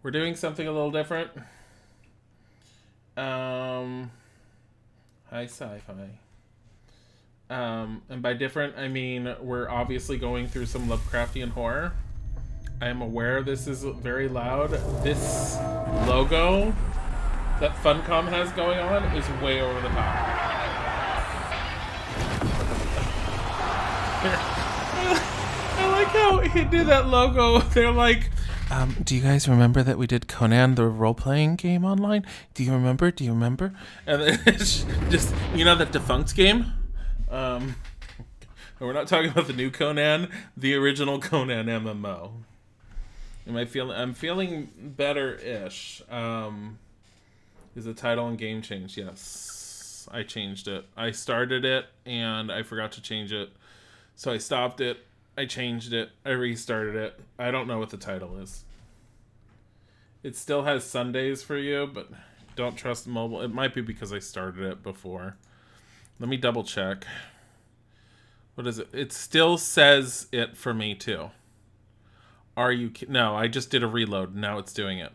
We're doing something a little different. High sci-fi. And by different, I mean we're obviously going through some Lovecraftian horror. I am aware this is very loud. This logo that Funcom has going on is way over the top. I like how he did that logo. They're like, do you guys remember that we did Conan the role-playing game online? Do you remember? Do you remember? And then it's just, you know, that defunct game? We're not talking about the new Conan, the original Conan MMO. I'm feeling better-ish. Is the title and game changed? Yes. I changed it. I started it, and I forgot to change it. So I stopped it. I changed it. I restarted it. I don't know what the title is. It still has Sundays for you, but don't trust mobile. It might be because I started it before. Let me double check. What is it? It still says it for me, too. No, I just did a reload. Now it's doing it.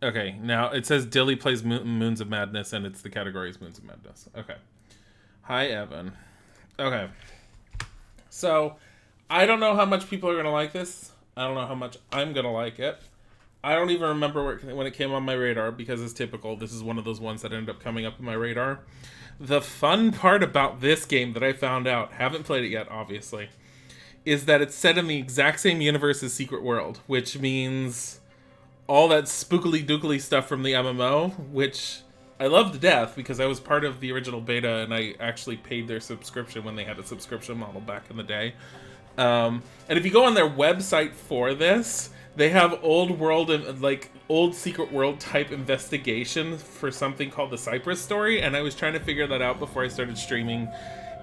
Okay, now it says Dilly plays Moons of Madness, and it's the category is Moons of Madness. Okay. Hi, Evan. Okay. So, I don't know how much people are going to like this. I don't know how much I'm going to like it. I don't even remember when it came on my radar, because as typical, this is one of those ones that ended up coming up on my radar. The fun part about this game that I found out, haven't played it yet, obviously, is that it's set in the exact same universe as Secret World, which means all that spookily dookily stuff from the MMO, which I love to death because I was part of the original beta and I actually paid their subscription when they had a subscription model back in the day. And if you go on their website for this, they have old world and like old Secret World type investigation for something called the Cypress Story, and I was trying to figure that out before I started streaming,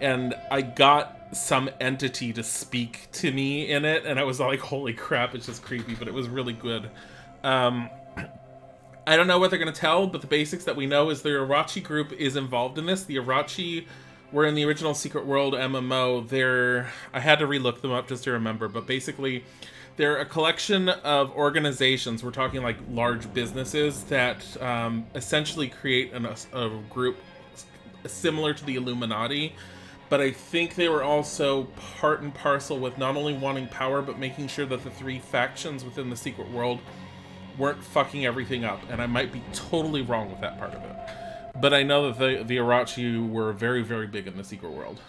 and I got some entity to speak to me in it, and I was like, holy crap, it's just creepy, but it was really good. I don't know what they're going to tell, but the basics that we know is the Irachi group is involved in this. The Irachi were in the original Secret World MMO. I had to relook them up just to remember, but basically they're a collection of organizations. We're talking like large businesses that essentially create a group similar to the Illuminati. But I think they were also part and parcel with not only wanting power, but making sure that the three factions within the Secret World weren't fucking everything up. And I might be totally wrong with that part of it. But I know that the Irachi were very, very big in the Secret World.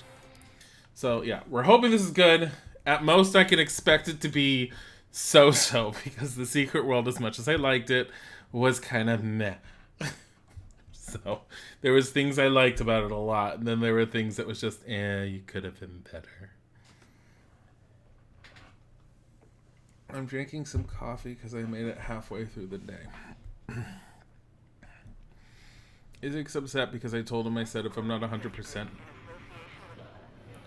So yeah, we're hoping this is good. At most, I can expect it to be so-so, because the Secret World, as much as I liked it, was kind of meh. So there was things I liked about it a lot, and then there were things that was just, you could have been better. I'm drinking some coffee because I made it halfway through the day. Isaac's upset because I told him, I said if I'm not 100%,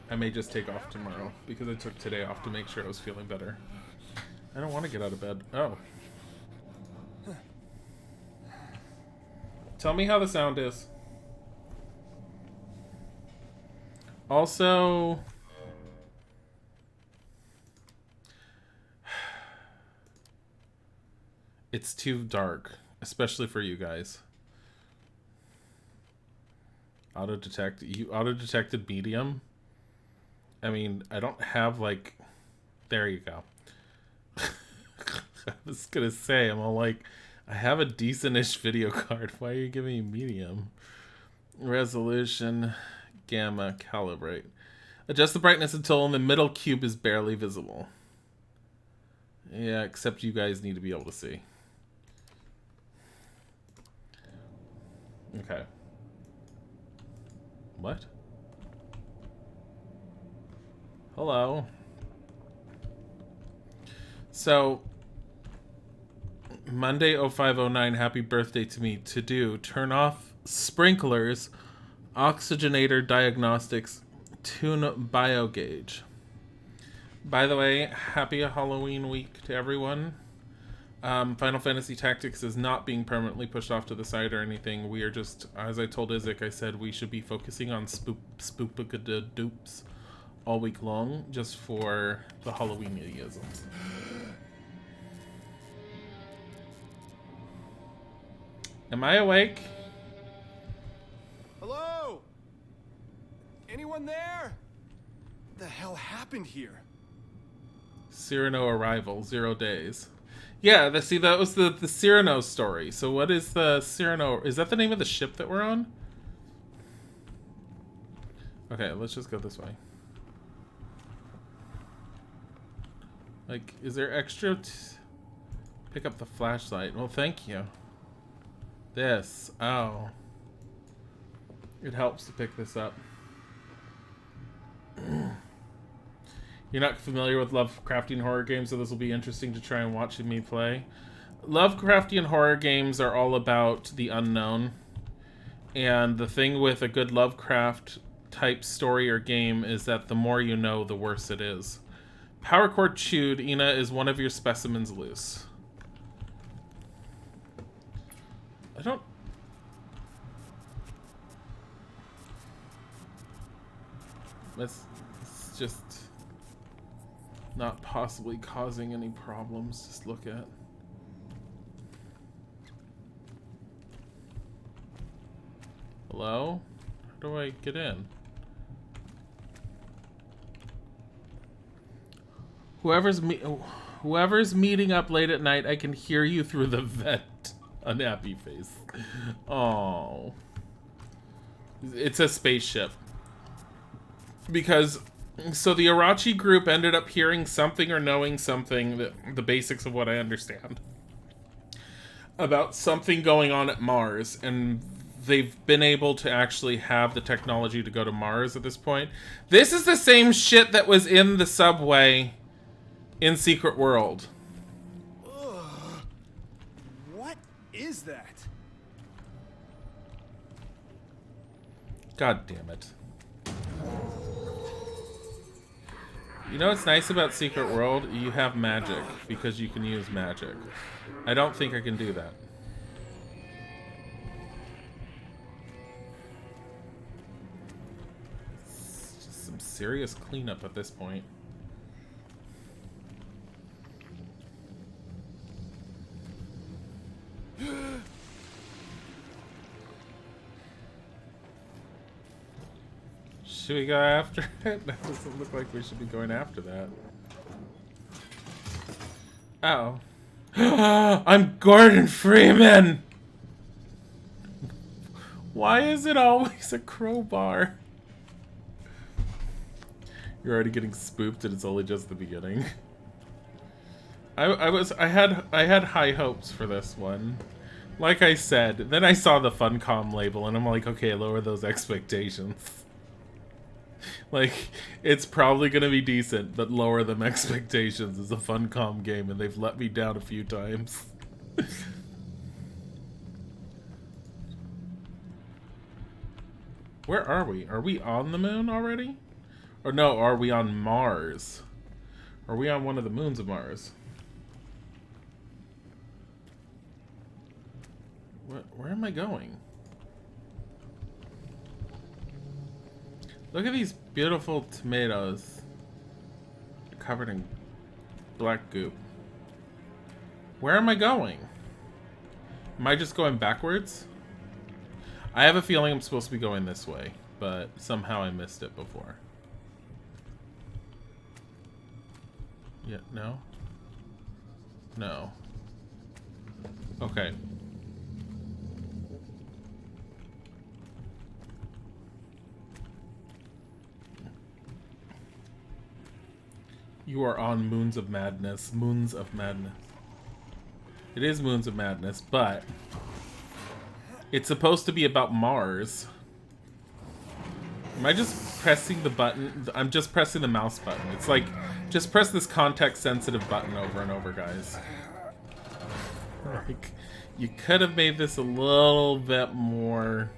I may just take off tomorrow, because I took today off to make sure I was feeling better. I don't want to get out of bed. Oh. Tell me how the sound is. Also, it's too dark, especially for you guys. You auto-detected medium? I mean, I don't have like... There you go. I was gonna say, I'm all like, I have a decent-ish video card. Why are you giving me medium? Resolution, gamma, calibrate. Adjust the brightness until the middle cube is barely visible. Yeah, except you guys need to be able to see. Okay. What? Hello. So, Monday 0509, happy birthday to me. To do, turn off sprinklers, oxygenator diagnostics, tune biogauge. By the way, happy Halloween week to everyone. Final Fantasy Tactics is not being permanently pushed off to the side or anything. We are just, as I told Isaac, I said we should be focusing on spoopakadoops all week long, just for the Halloween-isms. Am I awake? Hello? Anyone there? What the hell happened here? Cyrano arrival, 0 days. Yeah, that was the Cyrano story. So what is the Cyrano? Is that the name of the ship that we're on? Okay, let's just go this way. Like, is there extra? Pick up the flashlight. Well, thank you. This. Oh. It helps to pick this up. You're not familiar with Lovecraftian horror games, so this will be interesting to try and watch me play. Lovecraftian horror games are all about the unknown. And the thing with a good Lovecraft type story or game is that the more you know, the worse it is. Power cord chewed. Ina, is one of your specimens loose? I don't... Let's just... not possibly causing any problems. Just look at. Hello? How do I get in? Whoever's meeting up late at night, I can hear you through the vent. Unhappy face. Oh. It's a spaceship. Because so the Arachi group ended up hearing something or knowing something, the basics of what I understand, about something going on at Mars, and they've been able to actually have the technology to go to Mars at this point. This is the same shit that was in the subway in Secret World. Ugh. What is that? God damn it. You know what's nice about Secret World? You have magic, because you can use magic. I don't think I can do that. It's just some serious cleanup at this point. Should we go after it? That doesn't look like we should be going after that. Uh oh. I'm Gordon Freeman! Why is it always a crowbar? You're already getting spooked and it's only just the beginning. I had high hopes for this one. Like I said, then I saw the Funcom label and I'm like, okay, lower those expectations. Like, it's probably gonna be decent, but lower them expectations. It's a Funcom game and they've let me down a few times. Where are we? Are we on the moon already? Or no, are we on Mars? Are we on one of the moons of Mars? Where am I going? Look at these beautiful tomatoes. They're covered in black goop. Where am I going? Am I just going backwards? I have a feeling I'm supposed to be going this way, but somehow I missed it before. Yeah, no? No. Okay. You are on Moons of Madness. Moons of Madness. It is Moons of Madness, but it's supposed to be about Mars. Am I just pressing the button? I'm just pressing the mouse button. It's like, just press this context-sensitive button over and over, guys. Like, you could have made this a little bit more...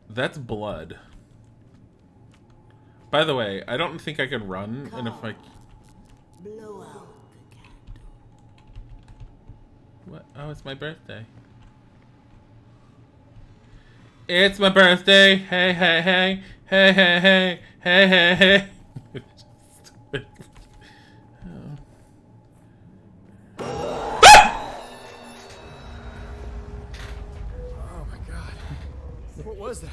That's blood. By the way, I don't think I can run, and if I... Blow out the candle. What? Oh, it's my birthday. It's my birthday! Hey, hey, hey! Hey, hey, hey! Hey, hey, hey! was that?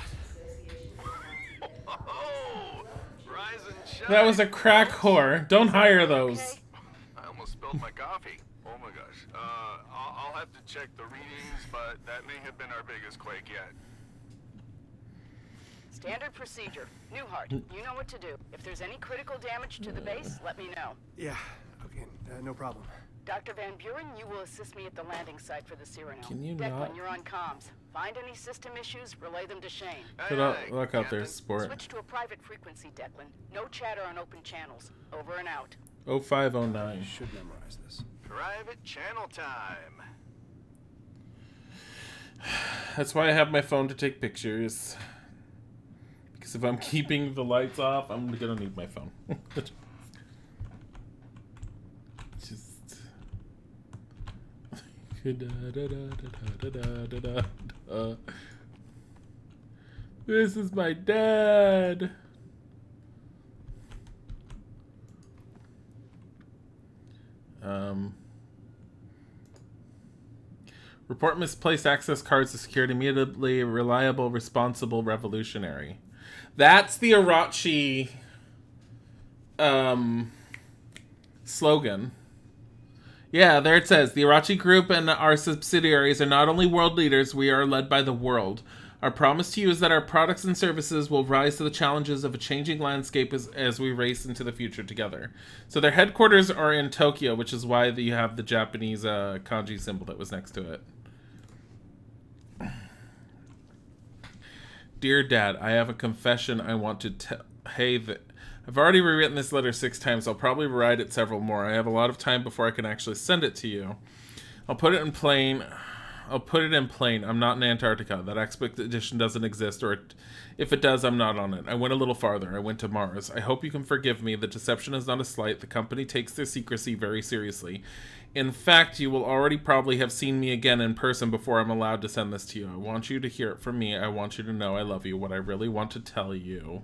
Oh, rise and shine. That was a crack whore. Don't hire those. Okay. I almost spilled my coffee. Oh my gosh. I'll have to check the readings, but that may have been our biggest quake yet. Standard procedure. Newhart, you know what to do. If there's any critical damage to the base, let me know. Yeah, okay, no problem. Dr. Van Buren, you will assist me at the landing site for the Cyrano. Can you Declan, not? you're on comms. Find any system issues, relay them to Shane. Good luck out there, sport. Switch to a private frequency, Declan. No chatter on open channels. Over and out. 0509. Should memorize this. Private channel time. That's why I have my phone to take pictures. Because if I'm keeping the lights off, I'm gonna need my phone. Just. This is my dad. Report misplaced access cards to security immediately. Reliable, responsible, revolutionary. That's the Irachi slogan. Yeah, there it says, the Irachi Group and our subsidiaries are not only world leaders, we are led by the world. Our promise to you is that our products and services will rise to the challenges of a changing landscape as we race into the future together. So their headquarters are in Tokyo, which is why you have the Japanese kanji symbol that was next to it. Dear Dad, I have a confession I want to tell. Hey, I've already rewritten this letter 6 times. I'll probably write it several more. I have a lot of time before I can actually send it to you. I'll put it in plain. I'm not in Antarctica. That expedition doesn't exist, or if it does, I'm not on it. I went a little farther. I went to Mars. I hope you can forgive me. The deception is not a slight. The company takes their secrecy very seriously. In fact, you will already probably have seen me again in person before I'm allowed to send this to you. I want you to hear it from me. I want you to know I love you. What I really want to tell you.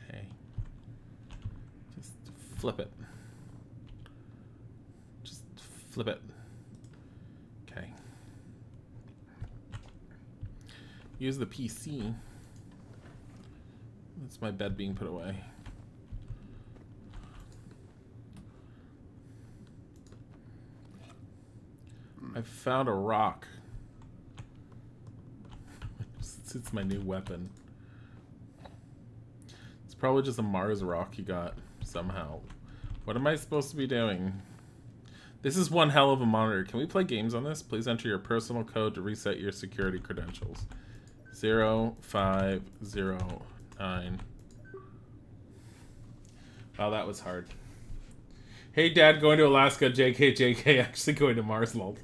Okay. Just flip it. Just flip it. Okay. Use the PC. That's my bed being put away. I found a rock. It's my new weapon. It's probably just a Mars rock you got somehow. What am I supposed to be doing? This is one hell of a monitor. Can we play games on this? Please enter your personal code to reset your security credentials. 0509. Wow, that was hard. Hey, Dad, going to Alaska. JK, actually going to Mars, lol.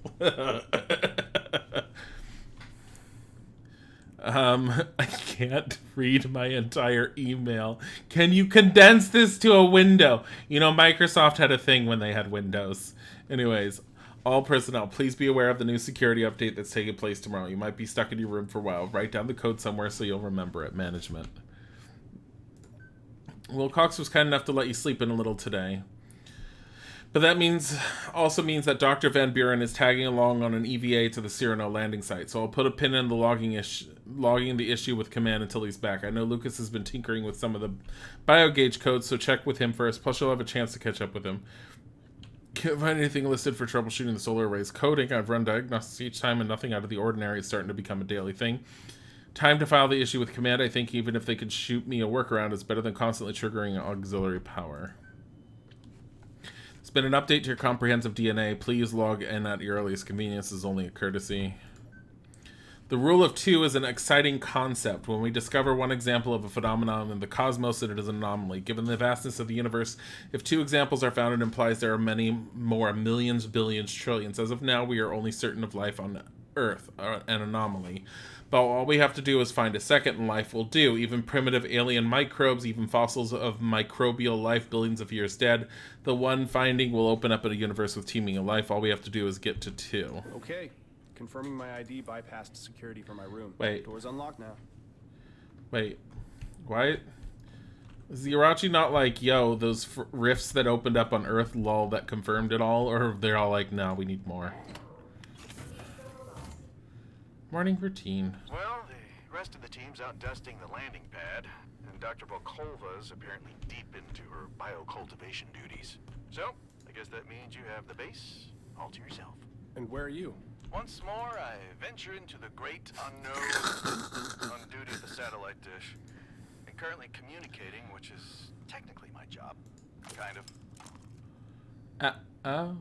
I can't read my entire email. Can you condense this to a window? You know, Microsoft had a thing when they had Windows. Anyways, all personnel, please be aware of the new security update that's taking place tomorrow. You might be stuck in your room for a while. Write down the code somewhere so you'll remember it. Management. Well, Cox was kind enough to let you sleep in a little today. But that also means that Dr. Van Buren is tagging along on an EVA to the Cyrano landing site. So I'll put a pin in the logging the issue with command until he's back. I know Lucas has been tinkering with some of the biogauge codes, so check with him first. Plus, you'll have a chance to catch up with him. Can't find anything listed for troubleshooting the solar arrays coding. I've run diagnostics each time, and nothing out of the ordinary is starting to become a daily thing. Time to file the issue with command. I think even if they could shoot me a workaround, it's better than constantly triggering auxiliary power. It's been an update to your comprehensive DNA. Please log in at your earliest convenience. This is only a courtesy. The rule of 2 is an exciting concept. When we discover one example of a phenomenon in the cosmos, it is an anomaly. Given the vastness of the universe, if 2 examples are found, it implies there are many more, millions, billions, trillions. As of now, we are only certain of life on Earth, an anomaly. But all we have to do is find a second, and life will do. Even primitive alien microbes, even fossils of microbial life billions of years dead. The one finding will open up a universe with teeming of life. All we have to do is get to 2. Okay. Confirming my ID bypassed security for my room. Wait. Door's unlocked now. Wait. Why? Is the Irachi not like, yo, those rifts that opened up on Earth, lol, that confirmed it all? Or they're all like, no, we need more? Morning routine. Well, the rest of the team's out dusting the landing pad, and Dr. Volkova's apparently deep into her biocultivation duties. So, I guess that means you have the base all to yourself. And where are you? Once more, I venture into the great unknown, on duty at the satellite dish, and currently communicating, which is technically my job. Kind of. Oh.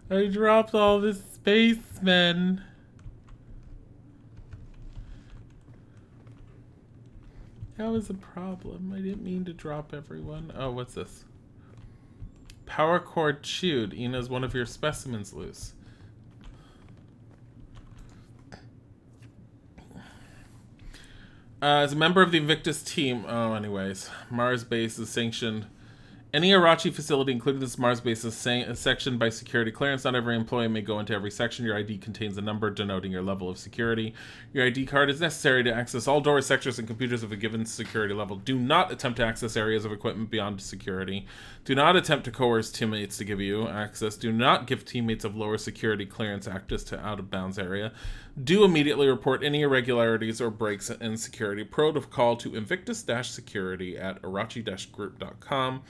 I dropped all the spacemen. That was a problem. I didn't mean to drop everyone. Oh, what's this? Power cord chewed. Ina's one of your specimens loose. As a member of the Invictus team, anyways, Mars base is sanctioned. Any Arachi facility, including this Mars base, is sectioned by security clearance. Not every employee may go into every section. Your ID contains a number denoting your level of security. Your ID card is necessary to access all doors, sectors, and computers of a given security level. Do not attempt to access areas of equipment beyond security. Do not attempt to coerce teammates to give you access. Do not give teammates of lower security clearance access to out-of-bounds area. Do immediately report any irregularities or breaks in security protocol to invictus-security at arachi-group.com.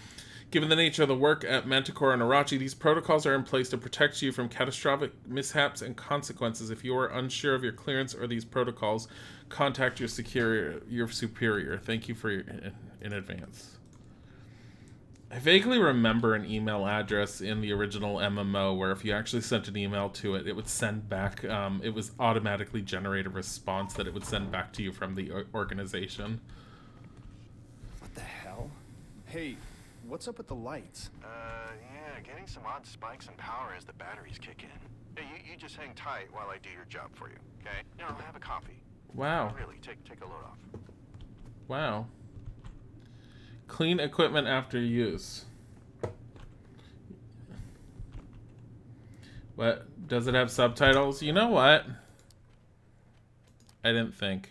Given the nature of the work at Manticore and Arachi, these protocols are in place to protect you from catastrophic mishaps and consequences. If you are unsure of your clearance or these protocols, contact your superior. Thank you for in advance. I vaguely remember an email address in the original MMO where if you actually sent an email to it, it would send back, it was automatically generate a response that it would send back to you from the organization. What the hell? Hey, what's up with the lights? Yeah, getting some odd spikes in power as the batteries kick in. Hey, you just hang tight while I do your job for you, okay? You know, have a coffee. Wow. Really, take a load off. Wow. Clean equipment after use. What? Does it have subtitles? You know what? I didn't think.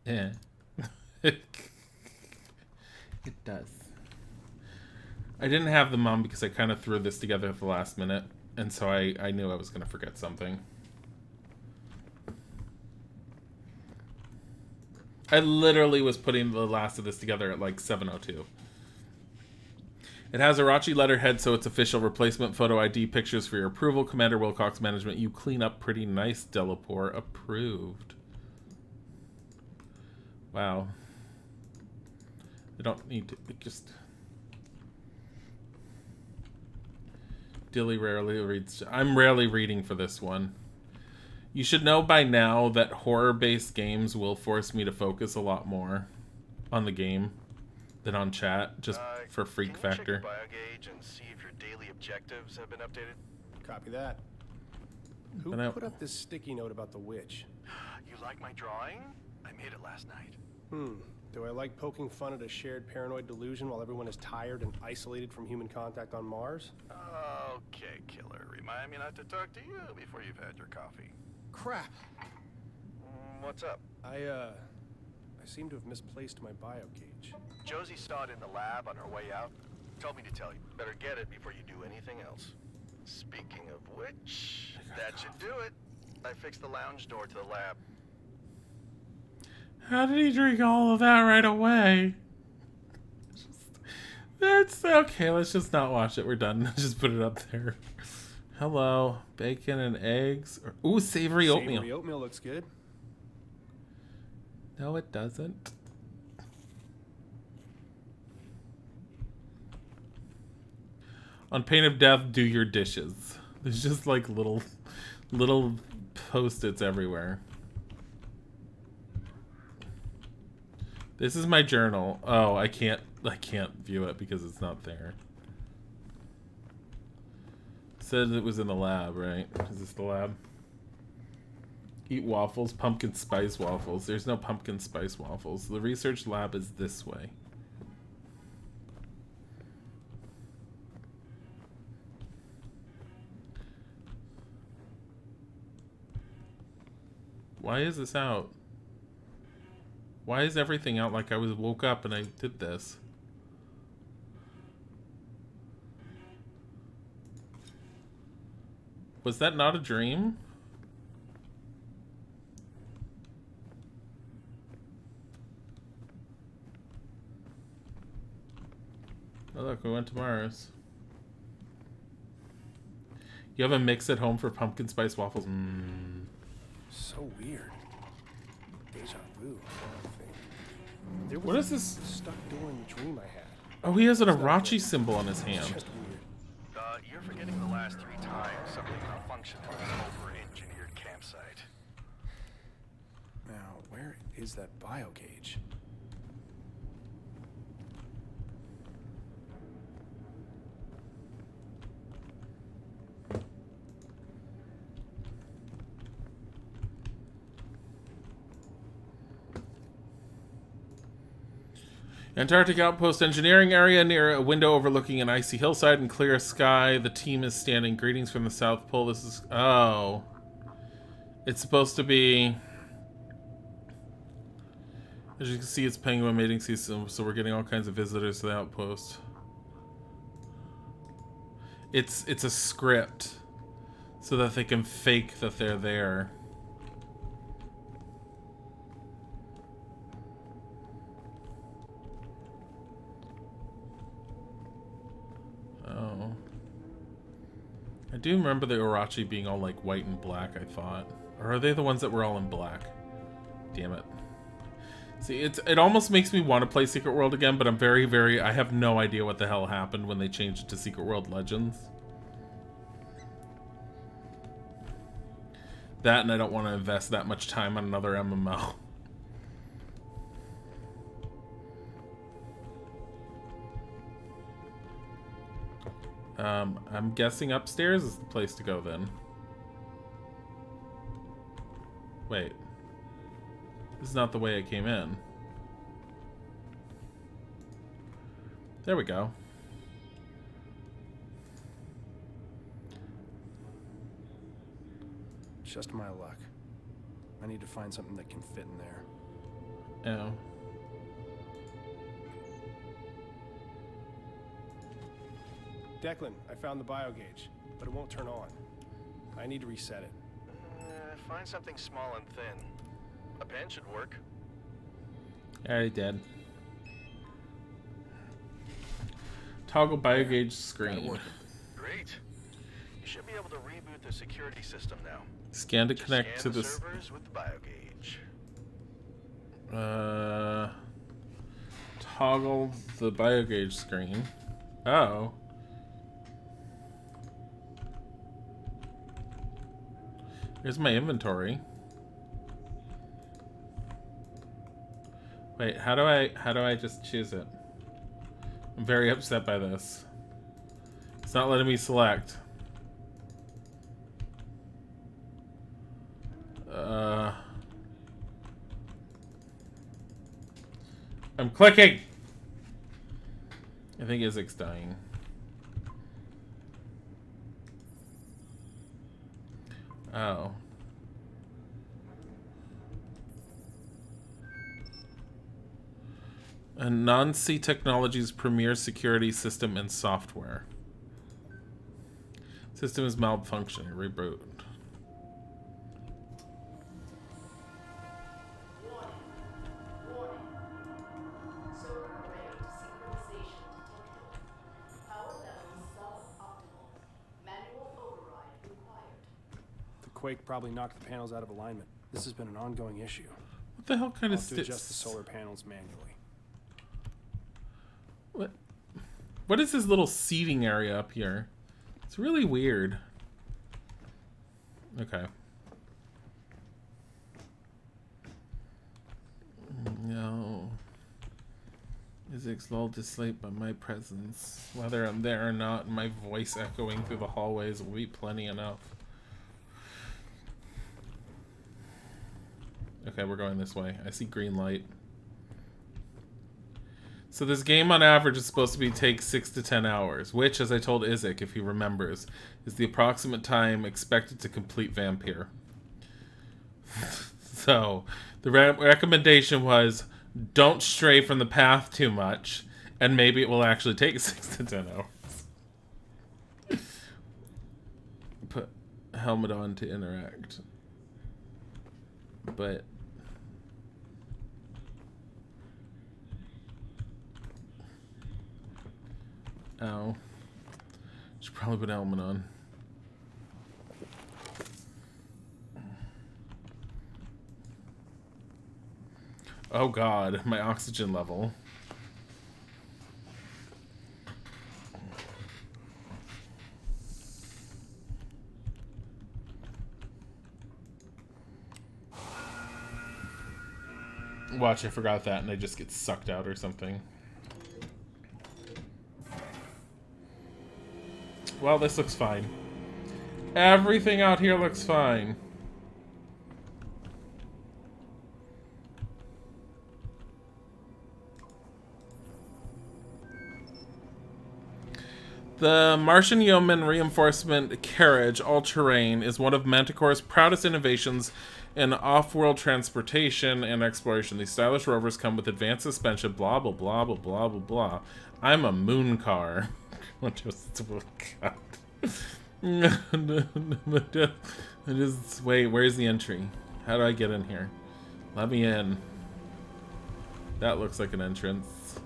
Yeah. It does. I didn't have them on because I kind of threw this together at the last minute, and so I knew I was going to forget something. I literally was putting the last of this together at like 7:02. It has Arachi letterhead, so it's official. Replacement photo ID pictures for your approval. Commander Wilcox management. You clean up pretty nice, Delapore. Approved. Wow. I don't need to just... Dilly rarely reads... I'm rarely reading for this one. You should know by now that horror-based games will force me to focus a lot more on the game than on chat, just for freak factor. Can you check your biogauge and see if your daily objectives have been updated? Copy that. Who put up this sticky note about the witch? You like my drawing? I made it last night. Do I like poking fun at a shared paranoid delusion while everyone is tired and isolated from human contact on Mars? Okay, killer. Remind me not to talk to you before you've had your coffee. Crap. What's up? I seem to have misplaced my biogauge. Josie saw it in the lab on her way out. Told me to tell you. Better get it before you do anything else. Speaking of which, that should do it. I fixed the lounge door to the lab. How did he drink all of that right away? That's okay. Let's just not watch it. We're done. Just put it up there. Hello. Bacon and eggs. Ooh, savory oatmeal. Savory oatmeal looks good. No, it doesn't. On pain of death, do your dishes. There's just like little post-its everywhere. This is my journal. Oh, I can't view it because it's not there. It says it was in the lab, right? Is this the lab? Eat waffles, pumpkin spice waffles. There's no pumpkin spice waffles. The research lab is this way. Why is this out? Why is everything out like I woke up and I did this? Was that not a dream? Oh look, we went to Mars. You have a mix at home for pumpkin spice waffles? So weird. Deja vu. There What is this? Stuck door in the dream I had. Oh, he has an Arachi symbol on his hand. It's just weird. You're forgetting the last 3 times something malfunctioned in this over-engineered campsite. Now, where is that bio gauge? Antarctic Outpost engineering area near a window overlooking an icy hillside and clear sky. The team is standing. Greetings from the South Pole. This is... Oh. It's supposed to be... As you can see, it's penguin mating season, so we're getting all kinds of visitors to the outpost. It's a script so that they can fake that they're there. Oh. I do remember the Urachi being all like white and black, I thought. Or are they the ones that were all in black? Damn it. See, it almost makes me want to play Secret World again, but I'm I have no idea what the hell happened when they changed it to Secret World Legends. That, and I don't want to invest that much time on another MMO. I'm guessing upstairs is the place to go then. Wait. This is not the way I came in. There we go. Just my luck. I need to find something that can fit in there. Oh. Declan, I found the bio gauge, but it won't turn on. I need to reset it. Find something small and thin. A pen should work. I already did. Toggle biogauge screen. Great. You should be able to reboot the security system now. Scan to Just connect scan to the this. servers with the biogauge. Toggle the biogauge screen. Oh. Here's my inventory. Wait, how do I just choose it? I'm very upset by this. It's not letting me select. I'm clicking! I think Isaac's dying. Oh. And Non-C Technologies premier security system and software. System is malfunctioning. Reboot. Quake probably knocked the panels out of alignment. This has been an ongoing issue. What the hell kind I'll of have to adjust the solar panels manually. What is this little seating area up here? It's really weird. Okay. No. Isaac's lulled to sleep by my presence. Whether I'm there or not, my voice echoing through the hallways will be plenty enough. Okay, we're going this way. I see green light. So this game on average is supposed to take 6 to 10 hours, which, as I told Isaac, if he remembers, is the approximate time expected to complete Vampire. So the recommendation was don't stray from the path too much, and maybe it will actually take 6 to 10 hours. Put helmet on to interact. But ow. Should probably put helmet on. Oh god, my oxygen level. Watch, I forgot that and I just get sucked out or something. Well, this looks fine. Everything out here looks fine. The Martian Yeoman Reinforcement Carriage All-Terrain is one of Manticore's proudest innovations in off-world transportation and exploration. These stylish rovers come with advanced suspension, blah, blah, blah, blah, blah, blah, blah. I'm a moon car. Wait, where's the entry? How do I get in here? Let me in. That looks like an entrance.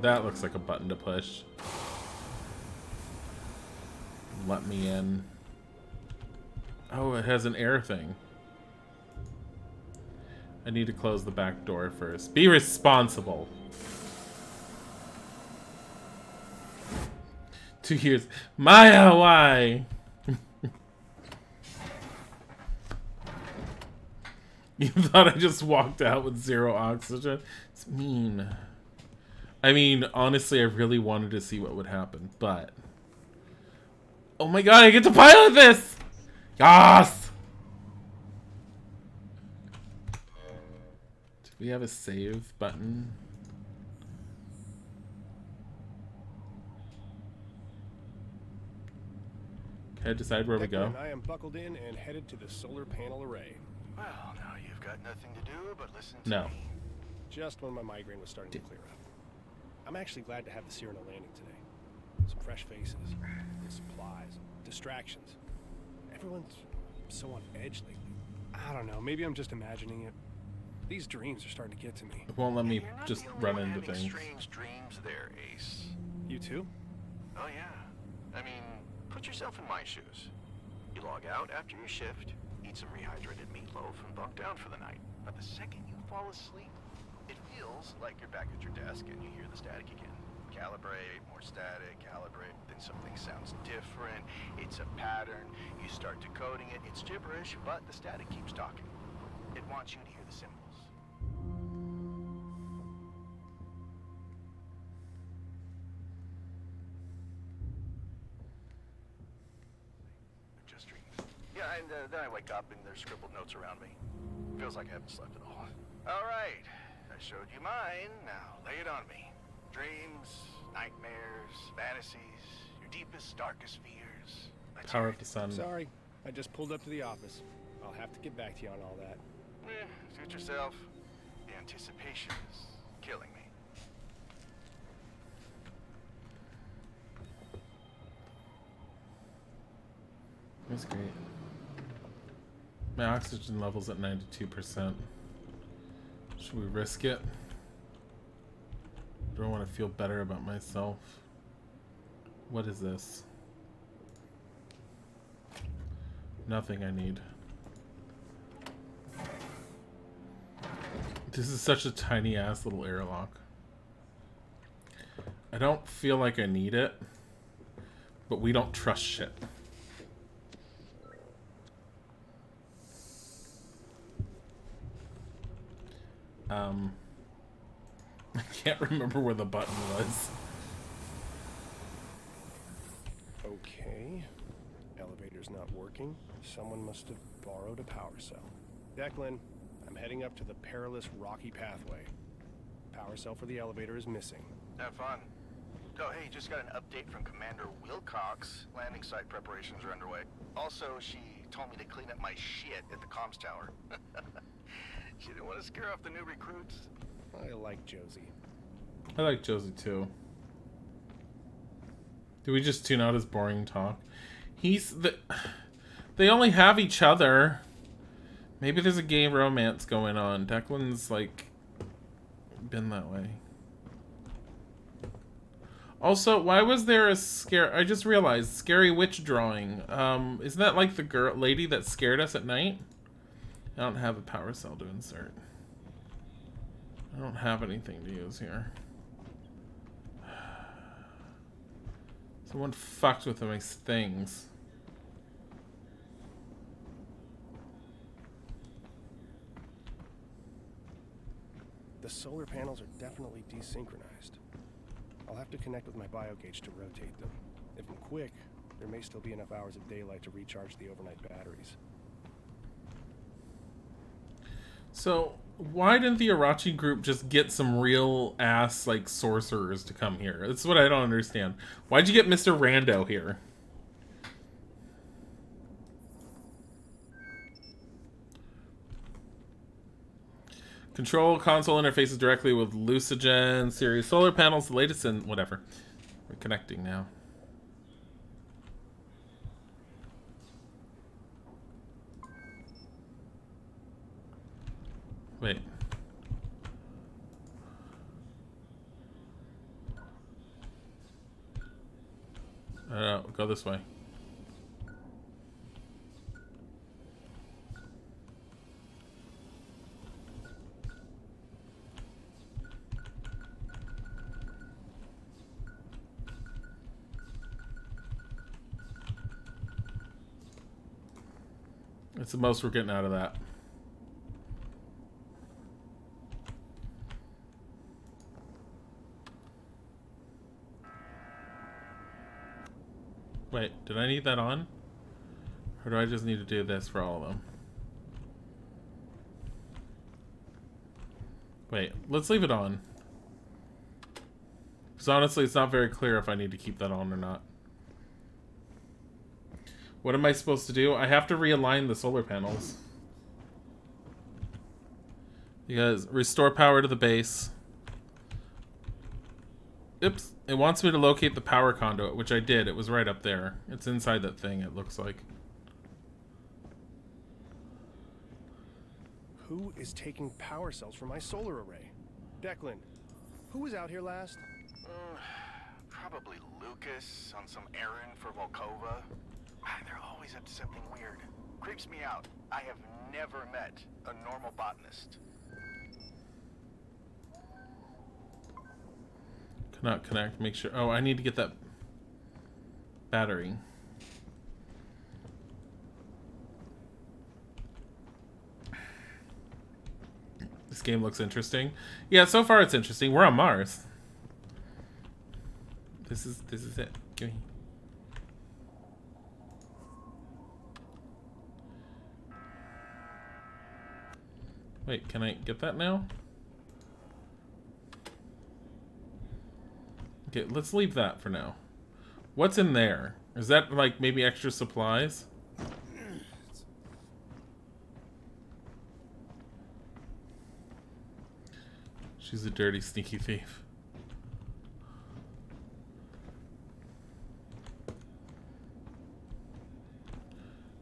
That looks like a button to push. Let me in. Oh, it has an air thing. I need to close the back door first. Be responsible. 2 years. Maya, why? You thought I just walked out with 0 oxygen? It's mean. I mean, honestly, I really wanted to see what would happen, but... Oh my god, I get to pilot this! Yes! Do we have a save button? Can I decide where we go? And I am buckled in and headed to the solar panel array. Well, now you've got nothing to do but listen to No. me. Just when my migraine was starting to clear up. I'm actually glad to have the Cyrano landing today. Some fresh faces, supplies, distractions. Everyone's so on edge lately. I don't know, maybe I'm just imagining it. These dreams are starting to get to me. It won't let me You're not just the only run one into having things. strange dreams there, Ace. You too? Oh yeah. I mean, put yourself in my shoes. You log out after your shift, eat some rehydrated meatloaf, and bunk down for the night. But the second you fall asleep, it feels like you're back at your desk and you hear the static again. Calibrate, more static, calibrate, then something sounds different. It's a pattern. You start decoding it. It's gibberish, but the static keeps talking. It wants you to hear the symbols. Just dreams. Yeah, and then I wake up and there's scribbled notes around me. Feels like I haven't slept at all. All right. I showed you mine. Now lay it on me. Dreams, nightmares, fantasies, your deepest, darkest fears. Let's Power hear of it. the sun. Sorry, I just pulled up to the office. I'll have to get back to you on all that. Suit yourself. The anticipation is killing me. That's great. My oxygen level's at 92%. Should we risk it? Do I want to feel better about myself? What is this? Nothing I need. This is such a tiny ass little airlock. I don't feel like I need it, but we don't trust shit. I can't remember where the button was. Okay. Elevator's not working. Someone must have borrowed a power cell. Declan, I'm heading up to the perilous rocky pathway. Power cell for the elevator is missing. Have fun. Oh, hey, just got an update from Commander Wilcox. Landing site preparations are underway. Also, she told me to clean up my shit at the comms tower. You didn't want to scare off the new recruits? I like Josie. I like Josie too. Do we just tune out his boring talk? They only have each other. Maybe there's a gay romance going on. Declan's like been that way. Also, why was there a scare? I just realized scary witch drawing. Isn't that like the lady that scared us at night? I don't have a power cell to insert. I don't have anything to use here. Someone fucked with my things. The solar panels are definitely desynchronized. I'll have to connect with my biogauge to rotate them. If I'm quick, there may still be enough hours of daylight to recharge the overnight batteries. So, why didn't the Irachi group just get some real ass, like, sorcerers to come here? That's what I don't understand. Why'd you get Mr. Rando here? Control console interfaces directly with Lucigen series solar panels, the latest in whatever. We're connecting now. Wait. Go this way. It's the most we're getting out of that. Wait, did I need that on? Or do I just need to do this for all of them? Wait, let's leave it on. Because honestly, it's not very clear if I need to keep that on or not. What am I supposed to do? I have to realign the solar panels. Because restore power to the base. Oops. It wants me to locate the power conduit, which I did. It was right up there. It's inside that thing, it looks like. Who is taking power cells from my solar array? Declan, who was out here last? Probably Lucas on some errand for Volkova. They're always up to something weird. Creeps me out. I have never met a normal botanist. Cannot connect. Make sure. Oh, I need to get that battery. This game looks interesting. Yeah, so far it's interesting. We're on Mars. This is it. Give me. Wait, can I get that now? Okay, let's leave that for now. What's in there? Is that like maybe extra supplies? She's a dirty, sneaky thief.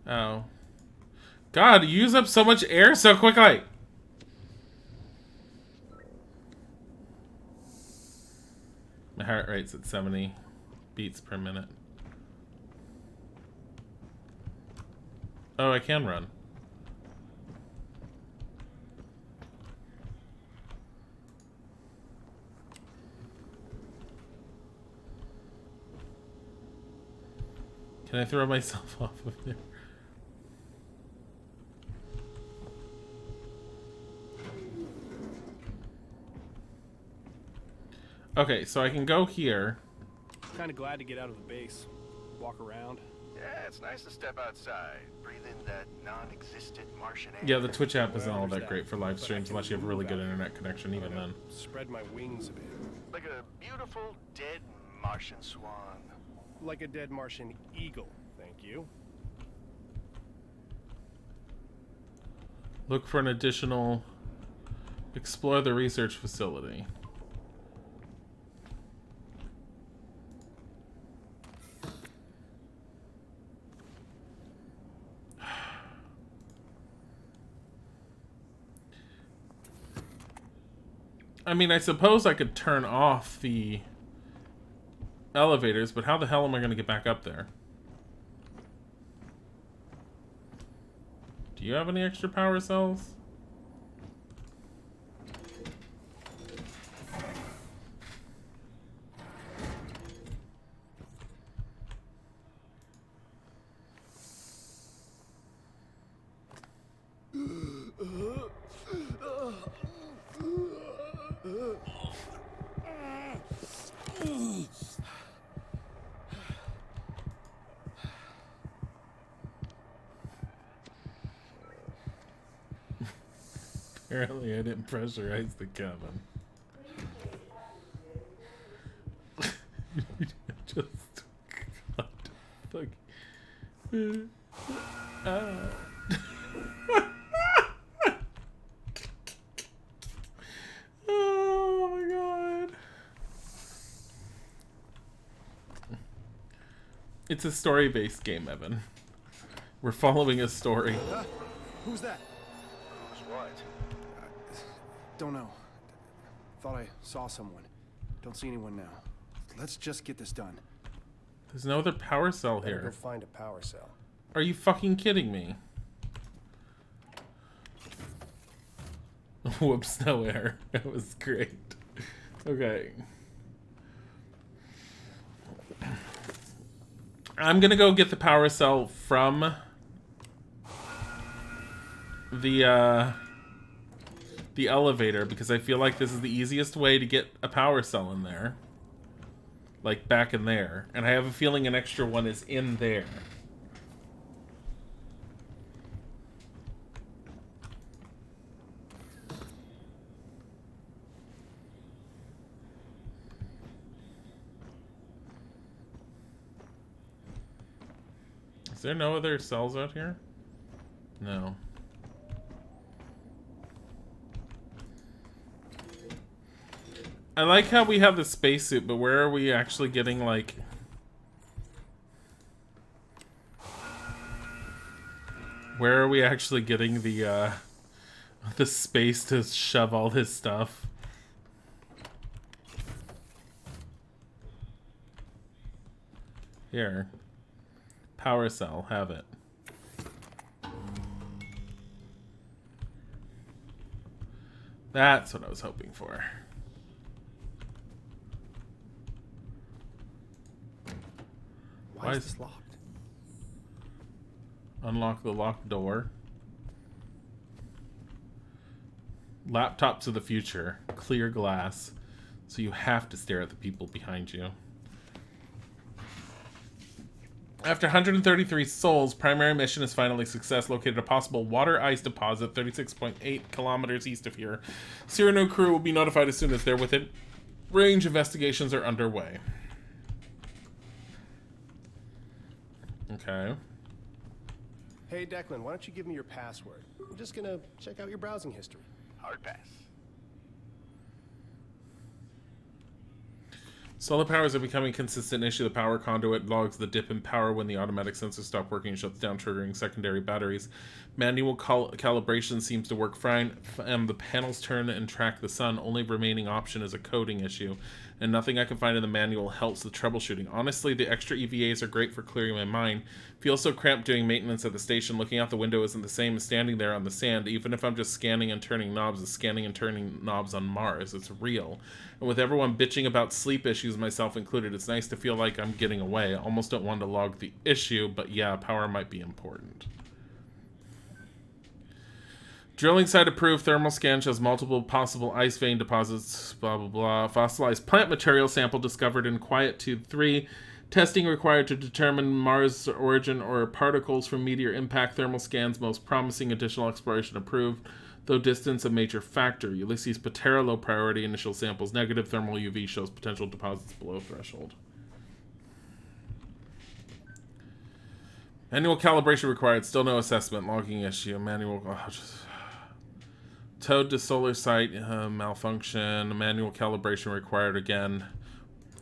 Oh. God, you use up so much air so quickly! My heart rate's at 70 beats per minute. Oh, I can run. Can I throw myself off of there? Okay, so I can go here. Kind of glad to get out of the base, walk around. Yeah, it's nice to step outside, breathe in that non-existent Martian air. Yeah, the Twitch app isn't Well, all there's that great for live but I streams can unless you have a move really good out internet connection, even then. Spread my wings a bit. Like a beautiful dead Martian swan. Like a dead Martian eagle, thank you. Look for an additional Explore the research facility. I mean, I suppose I could turn off the elevators, but how the hell am I going to get back up there? Do you have any extra power cells? Apparently I didn't pressurize the cabin. Just... God, fuck. Oh my god. It's a story-based game, Evan. We're following a story. Who's that? Who's what? Don't know. Thought I saw someone. Don't see anyone now. Let's just get this done. There's no other power cell Better go here. find a power cell. Are you fucking kidding me? Whoops, no air. That was great. Okay. I'm gonna go get the power cell from the elevator because I feel like this is the easiest way to get a power cell in there. Like back in there. And I have a feeling an extra one is in there. Is there no other cells out here? No. I like how we have the spacesuit, but where are we actually getting, like... Where are we actually getting the space to shove all this stuff? Here. Power cell, have it. That's what I was hoping for. Why is this locked? Unlock the locked door. Laptops of the future. Clear glass. So you have to stare at the people behind you. After 133 souls, primary mission is finally success. Located a possible water ice deposit 36.8 kilometers east of here. Cyrano crew will be notified as soon as they're within range. Investigations are underway. Okay. Hey, Declan, why don't you give me your password? I'm just gonna check out your browsing history. Hard pass. Solar powers are becoming a consistent issue. The power conduit logs the dip in power when the automatic sensors stop working and shuts down, triggering secondary batteries. Manual calibration seems to work fine, and the panels turn and track the sun. Only remaining option is a coding issue, and nothing I can find in the manual helps the troubleshooting. Honestly, the extra EVAs are great for clearing my mind. Feels so cramped doing maintenance at the station. Looking out the window isn't the same as standing there on the sand. Even if I'm just scanning and turning knobs, it's scanning and turning knobs on Mars. It's real. And with everyone bitching about sleep issues, myself included, it's nice to feel like I'm getting away. I almost don't want to log the issue, but yeah, power might be important. Drilling site approved. Thermal scan shows multiple possible ice vein deposits. Blah, blah, blah. Fossilized plant material sample discovered in Quiet Tube 3. Testing required to determine Mars' origin or particles from meteor impact. Thermal scans most promising. Additional exploration approved, though distance a major factor. Ulysses Patera low priority. Initial samples negative. Thermal UV shows potential deposits below threshold. Manual calibration required. Still no assessment. Logging issue. Manual... Towed to solar site, malfunction, manual calibration required again.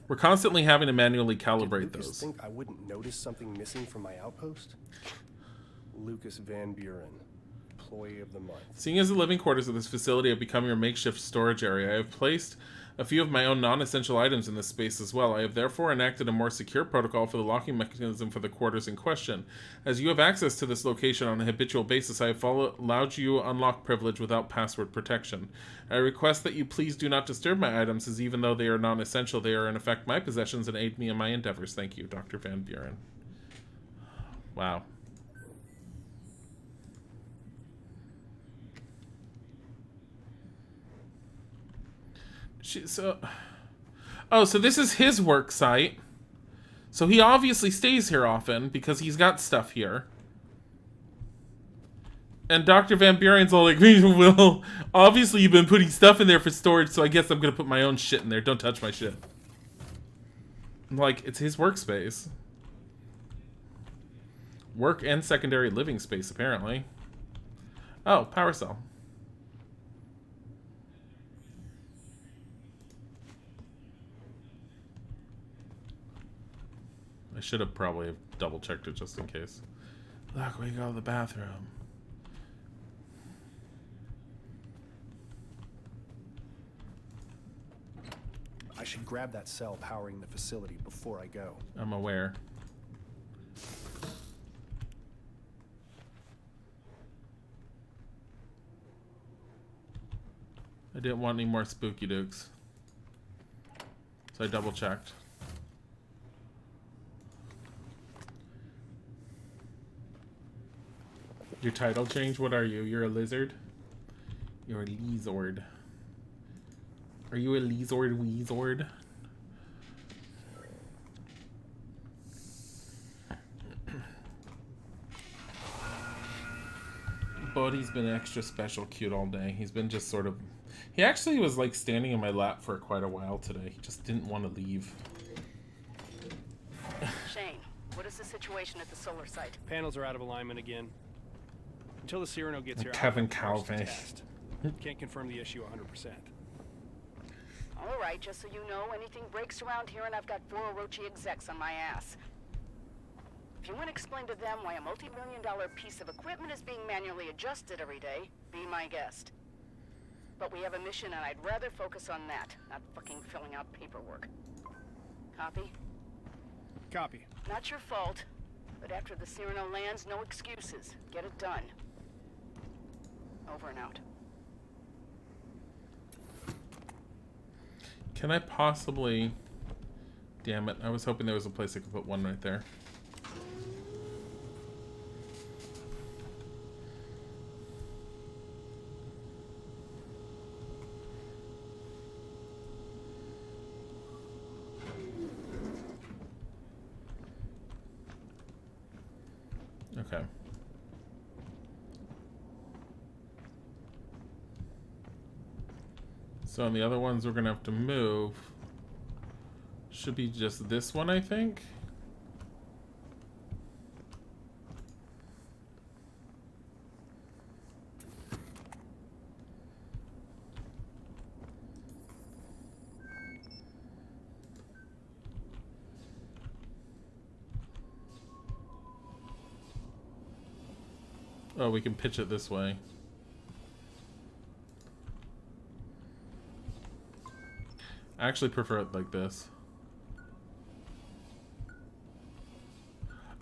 We're constantly having to manually calibrate Did Lucas those. think I wouldn't notice something missing from my outpost? Lucas Van Buren, Employee of the Month. Seeing as the living quarters of this facility have become your makeshift storage area, I have placed a few of my own non-essential items in this space as well. I have therefore enacted a more secure protocol for the locking mechanism for the quarters in question. As you have access to this location on a habitual basis, I have allowed you unlock privilege without password protection. I request that you please do not disturb my items, as even though they are non-essential, they are in effect my possessions and aid me in my endeavors. Thank you, Dr. Van Buren. Wow. So this is his work site. So he obviously stays here often because he's got stuff here. And Dr. Van Buren's all like, well, obviously you've been putting stuff in there for storage, so I guess I'm going to put my own shit in there. Don't touch my shit. I'm like, it's his workspace. Work and secondary living space, apparently. Oh, power cell. I should have probably double checked it just in case. Look, we go to the bathroom. I should grab that cell powering the facility before I go. I'm aware. I didn't want any more spooky dukes. So I double checked. Your title change? What are you? You're a lizard? You're a lizard. Are you a lizard weezord? Bodhi's been extra special cute all day. He's been just sort of... He actually was like standing in my lap for quite a while today. He just didn't want to leave. Shane, what is the situation at the solar site? Panels are out of alignment again. Until the Cyrano gets here, Kevin I'll have to Calvish. test. Can't confirm the issue 100%. All right, just so you know, anything breaks around here and I've got 4 Orochi execs on my ass. If you want to explain to them why a multi-million-dollar piece of equipment is being manually adjusted every day, be my guest. But we have a mission and I'd rather focus on that, not fucking filling out paperwork. Copy? Copy. Not your fault, but after the Cyrano lands, no excuses. Get it done. Over and out. Can I possibly... Damn it, I was hoping there was a place I could put one right there. Okay. So on the other ones we're gonna have to move. Should be just this one, I think. Oh, we can pitch it this way. I actually prefer it like this.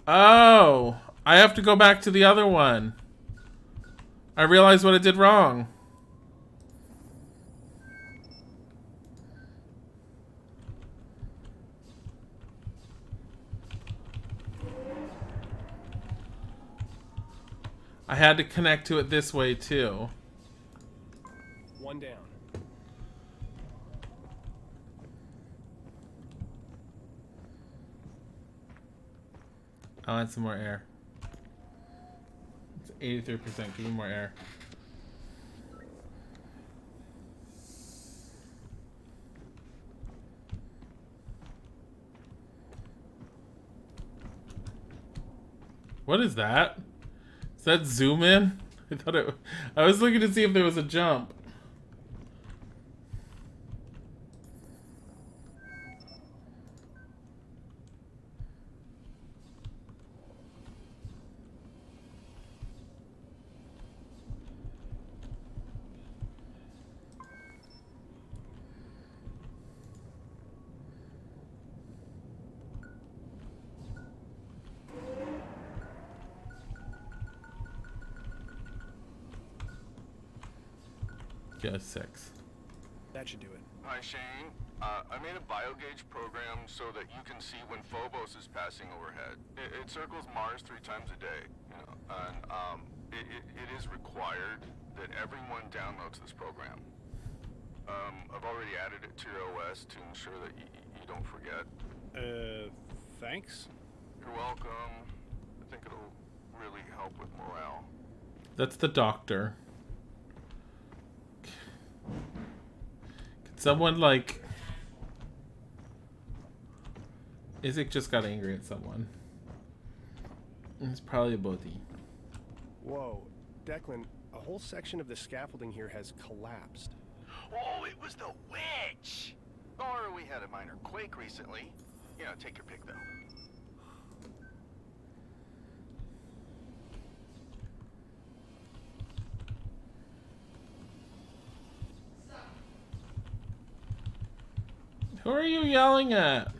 Oh! I have to go back to the other one. I realized what I did wrong. I had to connect to it this way too. One down. I want some more air. It's 83%. Give me more air. What is that? Is that zoom in? I was looking to see if there was a jump. Get 6. That should do it. Hi, Shane. I made a biogauge program so that you can see when Phobos is passing overhead. It circles Mars 3 times a day, you know, and it is required that everyone downloads this program. I've already added it to your OS to ensure that you don't forget. Thanks? You're welcome. I think it'll really help with morale. That's the doctor. Could someone, like... Isaac just got angry at someone. It's probably a Bodhi. Whoa. Declan, a whole section of the scaffolding here has collapsed. Oh, it was the witch! Or we had a minor quake recently. You know, take your pick, though. Who are you yelling at?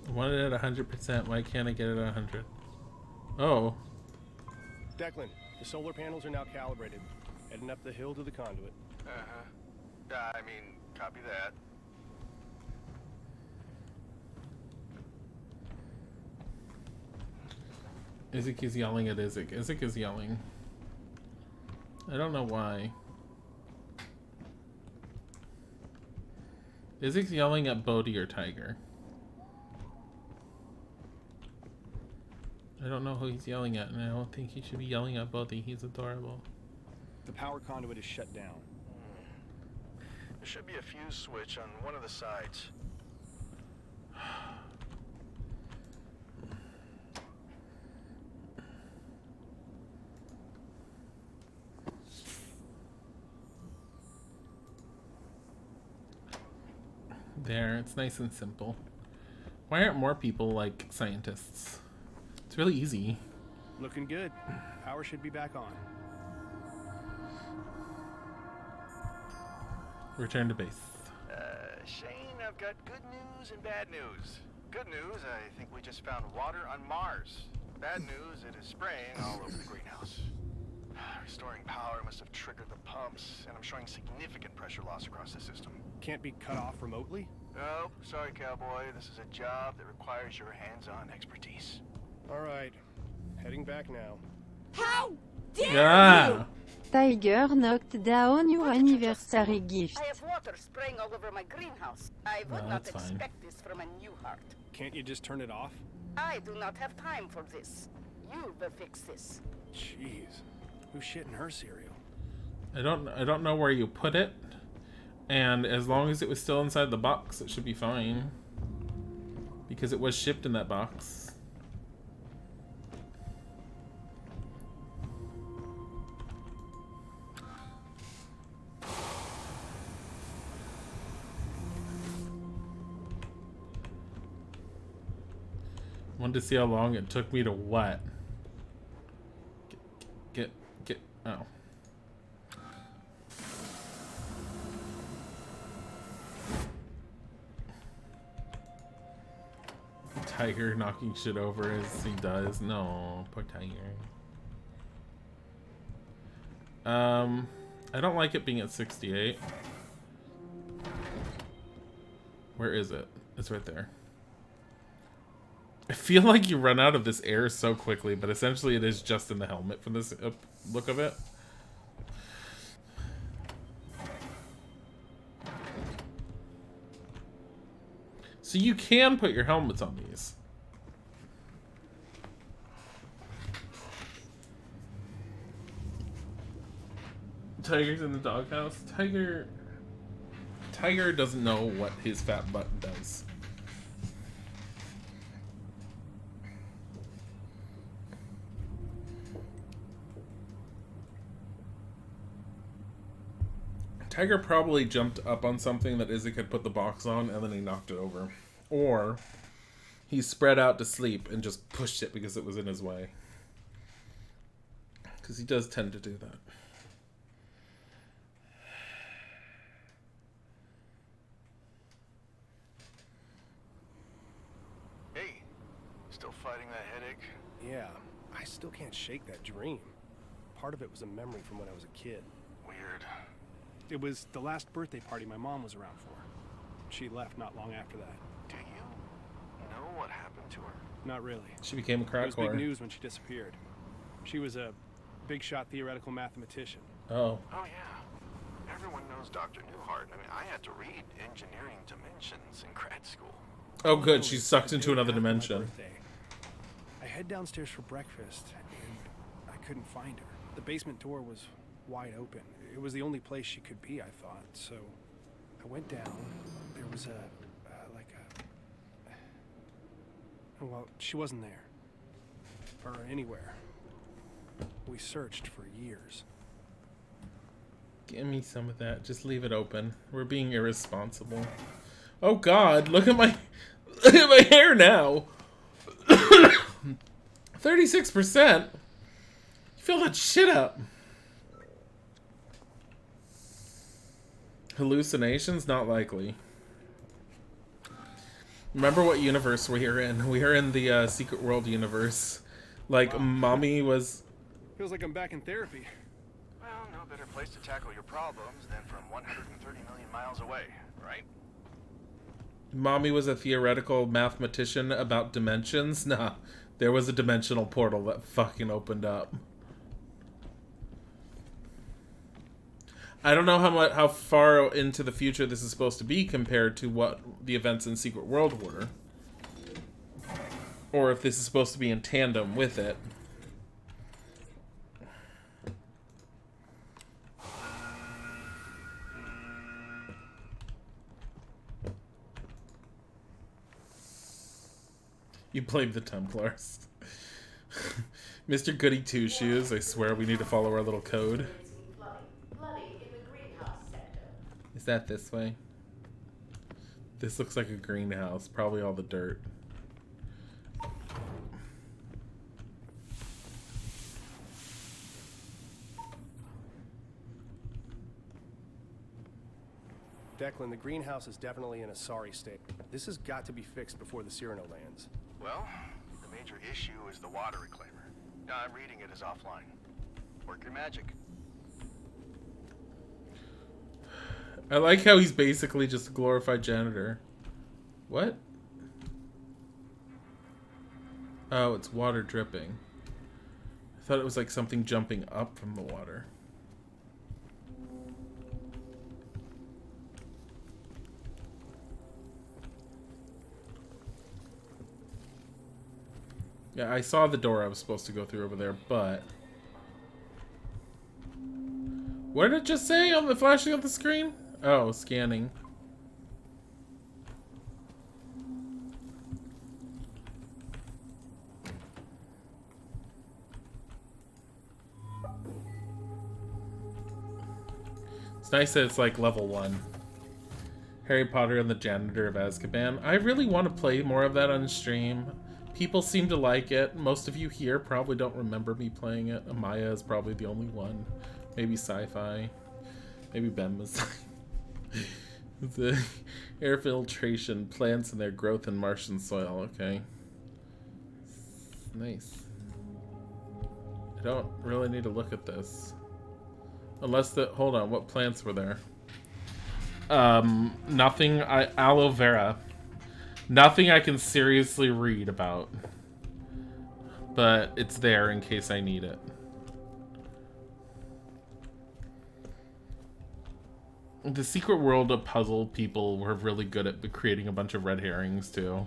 I want it at 100%. Why can't I get it at 100? Oh. Declan, the solar panels are now calibrated. Heading up the hill to the conduit. Uh-huh. I mean, copy that. Isaac is yelling at Isaac. Isaac is yelling. I don't know why. Isaac's yelling at Bodhi or Tiger. I don't know who he's yelling at, and I don't think he should be yelling at Bodhi. He's adorable. The power conduit is shut down. There should be a fuse switch on one of the sides. There, it's nice and simple. Why aren't more people like scientists? It's really easy. Looking good. Power should be back on. Return to base. Shane, I've got good news and bad news. Good news, I think we just found water on Mars. Bad news, it is spraying all over the greenhouse. Restoring power must have triggered the pumps, and I'm showing significant pressure loss across the system. Can't be cut off remotely? Oh, sorry, cowboy. This is a job that requires your hands-on expertise. All right. Heading back now. How dare Yeah. Tiger knocked down your anniversary gift. I have water spraying all over my greenhouse. I would No, not that's fine. expect this from a new heart. Can't you just turn it off? I do not have time for this. You will fix this. Jeez. Who's shitting her cereal? I don't know where you put it, and as long as it was still inside the box, it should be fine. Because it was shipped in that box. Wanted to see how long it took me to what? Get, oh. Tiger knocking shit over as he does. No, poor Tiger. I don't like it being at 68. Where is it? It's right there. I feel like you run out of this air so quickly, but essentially it is just in the helmet from this look of it. So you can put your helmets on these. Tiger's in the doghouse. Tiger doesn't know what his fat butt does. Tiger probably jumped up on something that Izzy could put the box on, and then he knocked it over. Or he spread out to sleep and just pushed it because it was in his way. Because he does tend to do that. Hey, still fighting that headache? Yeah, I still can't shake that dream. Part of it was a memory from when I was a kid. Weird. It was the last birthday party my mom was around for. She left not long after that. Do you know what happened to her? Not really. She became a It crack was big whore. news when she disappeared. She was a big shot theoretical mathematician. Oh. Oh yeah. Everyone knows Dr. Newhart. I mean, I had to read Engineering Dimensions in grad school. Oh good, she's sucked into another After my dimension. birthday, I head downstairs for breakfast, and I couldn't find her. The basement door was wide open. It was the only place she could be, I thought. So I went down. There was well, she wasn't there. Or anywhere. We searched for years. Give me some of that. Just leave it open. We're being irresponsible. Oh god, look at my look at my hair now. 36%. Fill that shit up. Hallucinations? Not likely. Remember what universe we are in. We are in the Secret World universe. Like, Mommy was... Feels like I'm back in therapy. Well, no better place to tackle your problems than from 130 million miles away, right? Mommy was a theoretical mathematician about dimensions. Nah, there was a dimensional portal that fucking opened up. I don't know how far into the future this is supposed to be compared to what the events in Secret World were. Or if this is supposed to be in tandem with it. You blame the Templars. Mr. Goody Two Shoes, I swear we need to follow our little code. Is that this way? This looks like a greenhouse. Probably all the dirt. Declan, the greenhouse is definitely in a sorry state. This has got to be fixed before the Cyrano lands. Well, the major issue is the water reclaimer. I'm reading it as offline. Work your magic. I like how he's basically just a glorified janitor. What? Oh, it's water dripping. I thought it was like something jumping up from the water. Yeah, I saw the door I was supposed to go through over there, but... What did it just say on the flashing of the screen? Oh, scanning. It's nice that it's like level 1. Harry Potter and the Janitor of Azkaban. I really want to play more of that on stream. People seem to like it. Most of you here probably don't remember me playing it. Amaya is probably the only one. Maybe Sci-Fi. Maybe Ben was. The air filtration, plants and their growth in Martian soil. Okay. Nice. I don't really need to look at this. Unless the... Hold on. What plants were there? Nothing. Aloe vera. Nothing I can seriously read about. But it's there in case I need it. The Secret World of Puzzle people were really good at creating a bunch of red herrings, too.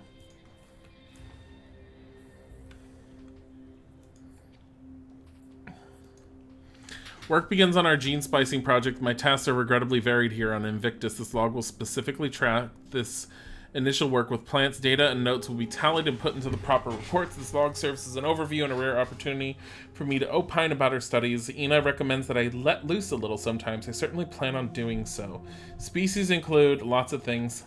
Work begins on our gene splicing project. My tasks are regrettably varied here on Invictus. This log will specifically track this initial work with plants. Data and notes will be tallied and put into the proper reports. This log serves as an overview and a rare opportunity for me to opine about our studies. Ina recommends that I let loose a little sometimes. I certainly plan on doing so. Species include lots of things.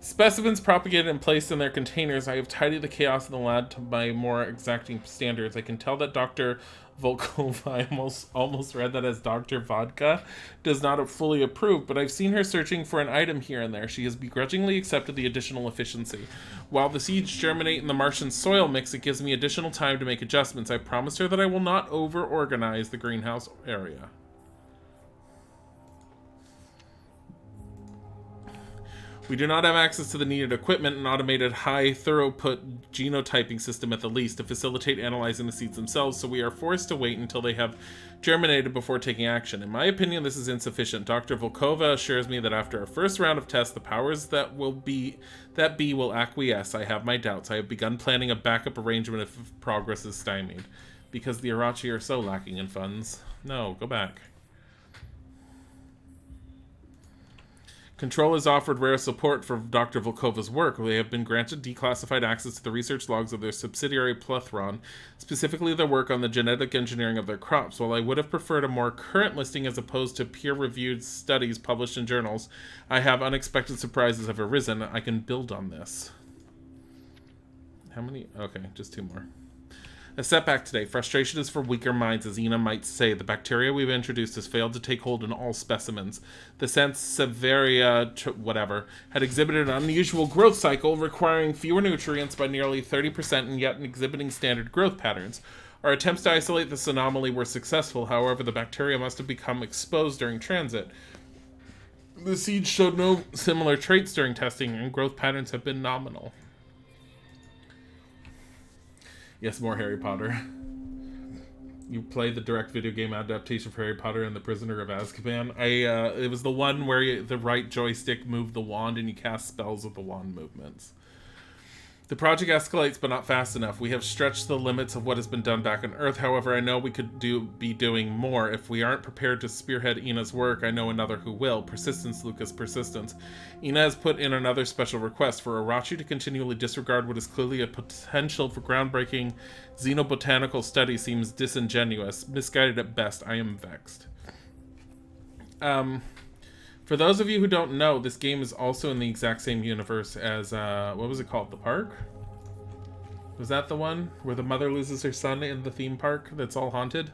Specimens propagated and placed in their containers. I have tidied the chaos in the lab to my more exacting standards. I can tell that Dr. Volkova, I almost read that as Dr. Vodka, does not fully approve, but I've seen her searching for an item here and there. She has begrudgingly accepted the additional efficiency. While the seeds germinate in the Martian soil mix, it gives me additional time to make adjustments. I promised her that I will not over-organize the greenhouse area. We do not have access to the needed equipment and automated high-throughput genotyping system at the least to facilitate analyzing the seeds themselves, so we are forced to wait until they have germinated before taking action. In my opinion, this is insufficient. Dr. Volkova assures me that after our first round of tests, the powers that be will acquiesce. I have my doubts. I have begun planning a backup arrangement if progress is stymied. Because the Arachi are so lacking in funds. No, go back. Control has offered rare support for Dr. Volkova's work. They have been granted declassified access to the research logs of their subsidiary Plethron, specifically their work on the genetic engineering of their crops. While I would have preferred a more current listing as opposed to peer-reviewed studies published in journals, I have unexpected surprises have arisen. I can build on this. How many? Okay, just 2 more. A setback today. Frustration is for weaker minds, as Ina might say. The bacteria we've introduced has failed to take hold in all specimens. The Sansevieria, whatever, had exhibited an unusual growth cycle, requiring fewer nutrients by nearly 30% and yet exhibiting standard growth patterns. Our attempts to isolate this anomaly were successful. However, the bacteria must have become exposed during transit. The seeds showed no similar traits during testing, and growth patterns have been nominal. Yes, more Harry Potter. You played the direct video game adaptation for Harry Potter and the Prisoner of Azkaban. It was the one where the right joystick moved the wand and you cast spells with the wand movements. The project escalates, but not fast enough. We have stretched the limits of what has been done back on Earth. However, I know we could be doing more. If we aren't prepared to spearhead Ina's work, I know another who will. Persistence, Lucas, persistence. Ina has put in another special request for Arachi to continually disregard what is clearly a potential for groundbreaking xenobotanical study seems disingenuous, misguided at best. I am vexed. For those of you who don't know, this game is also in the exact same universe as, what was it called? The Park? Was that the one where the mother loses her son in the theme park that's all haunted?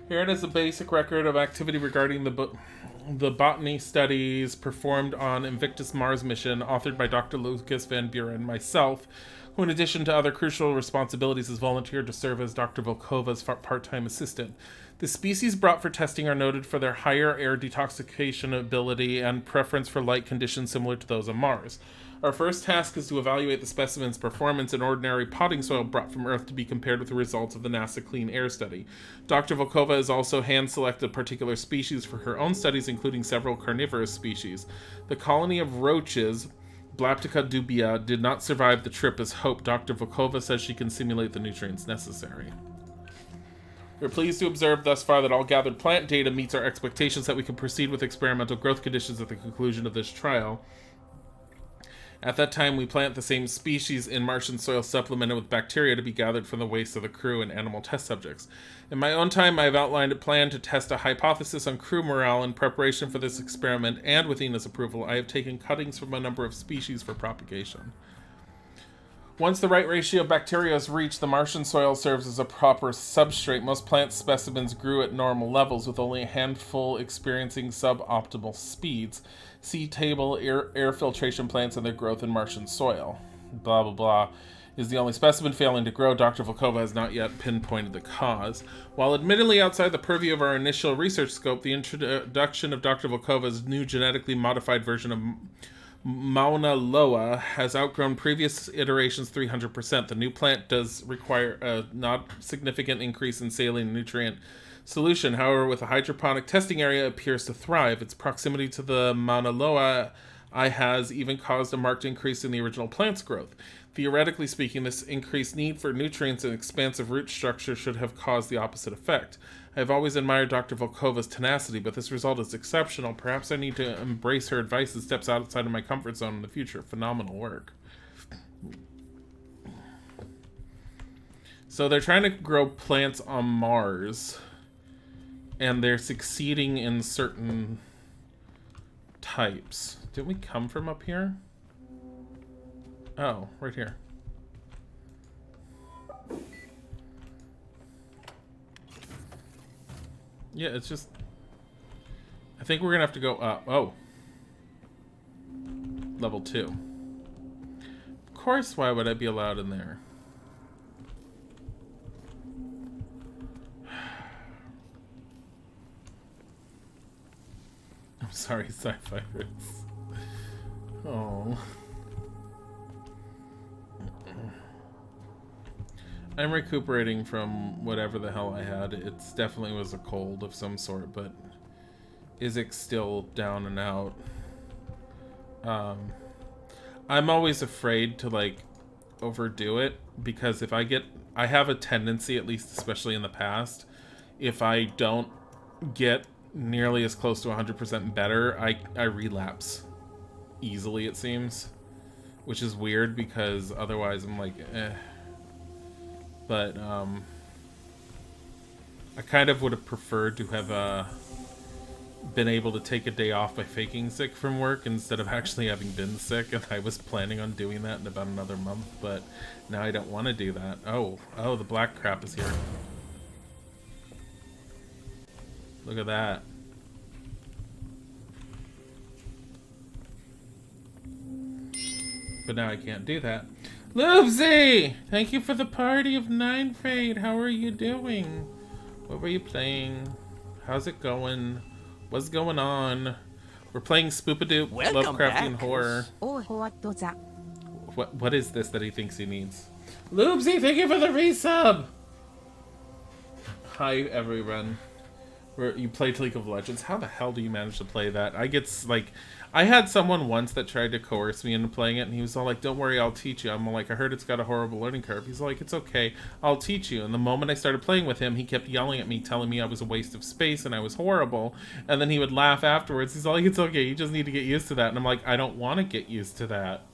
Here it is, a basic record of activity regarding the botany studies performed on Invictus Mars mission, authored by Dr. Lucas Van Buren, myself, who in addition to other crucial responsibilities has volunteered to serve as Dr. Volkova's part-time assistant. The species brought for testing are noted for their higher air detoxification ability and preference for light conditions similar to those on Mars. Our first task is to evaluate the specimen's performance in ordinary potting soil brought from Earth to be compared with the results of the NASA Clean Air study. Dr. Volkova has also hand-selected particular species for her own studies, including several carnivorous species. The colony of roaches, Blaptica dubia, did not survive the trip as hoped. Dr. Volkova says she can simulate the nutrients necessary. We're pleased to observe thus far that all gathered plant data meets our expectations that we can proceed with experimental growth conditions at the conclusion of this trial. At that time, we plant the same species in Martian soil supplemented with bacteria to be gathered from the waste of the crew and animal test subjects. In my own time, I have outlined a plan to test a hypothesis on crew morale in preparation for this experiment, and with Ina's approval, I have taken cuttings from a number of species for propagation. Once the right ratio of bacteria is reached, the Martian soil serves as a proper substrate. Most plant specimens grew at normal levels, with only a handful experiencing suboptimal speeds. See table air filtration plants and their growth in Martian soil. Blah, blah, blah. Is the only specimen failing to grow. Dr. Volkova has not yet pinpointed the cause. While admittedly outside the purview of our initial research scope, the introduction of Dr. Volkova's new genetically modified version of Mauna Loa has outgrown previous iterations 300%. The new plant does require a not significant increase in saline nutrient solution. However, with a hydroponic testing area, it appears to thrive. Its proximity to the Mauna Loa has even caused a marked increase in the original plant's growth. Theoretically speaking, this increased need for nutrients and expansive root structure should have caused the opposite effect. I have always admired Dr. Volkova's tenacity, but this result is exceptional. Perhaps I need to embrace her advice and steps outside of my comfort zone in the future. Phenomenal work. So they're trying to grow plants on Mars, and they're succeeding in certain types. Did we come from up here? Oh, right here. Yeah, it's just... I think we're gonna have to go up. Oh. Level 2. Of course, why would I be allowed in there? I'm sorry, Sci-Fi Roots. Oh. I'm recuperating from whatever the hell I had. It definitely was a cold of some sort, but Isaac's still down and out. I'm always afraid to, like, overdo it, because if I have a tendency, at least especially in the past, if I don't get nearly as close to 100% better, I relapse easily, it seems. Which is weird, because otherwise I'm like, eh. But, I kind of would have preferred to have, been able to take a day off by faking sick from work instead of actually having been sick, and I was planning on doing that in about another month, but now I don't want to do that. Oh, the black crap is here. Look at that. But now I can't do that. Loopsy! Thank you for the party of 9 Fade. How are you doing? What were you playing? How's it going? What's going on? We're playing Spoopadoop, Lovecraftian horror. What is this that he thinks he needs? Loopsy, thank you for the resub! Hi, everyone. You played League of Legends. How the hell do you manage to play that? I had someone once that tried to coerce me into playing it, and he was all like, don't worry, I'll teach you. I'm like, I heard it's got a horrible learning curve. He's like, it's okay, I'll teach you. And the moment I started playing with him, he kept yelling at me, telling me I was a waste of space and I was horrible. And then he would laugh afterwards. He's like, it's okay, you just need to get used to that. And I'm like, I don't want to get used to that.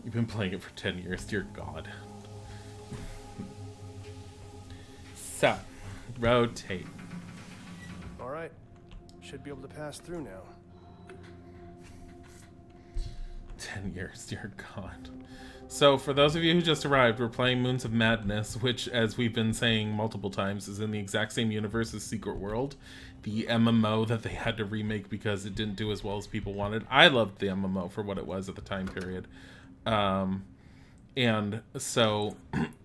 You've been playing it for 10 years, dear God. So, rotate. All right. Should be able to pass through now. 10 years, dear God. So, for those of you who just arrived, we're playing Moons of Madness, which, as we've been saying multiple times, is in the exact same universe as Secret World, the MMO that they had to remake because it didn't do as well as people wanted. I loved the MMO for what it was at the time period. And so,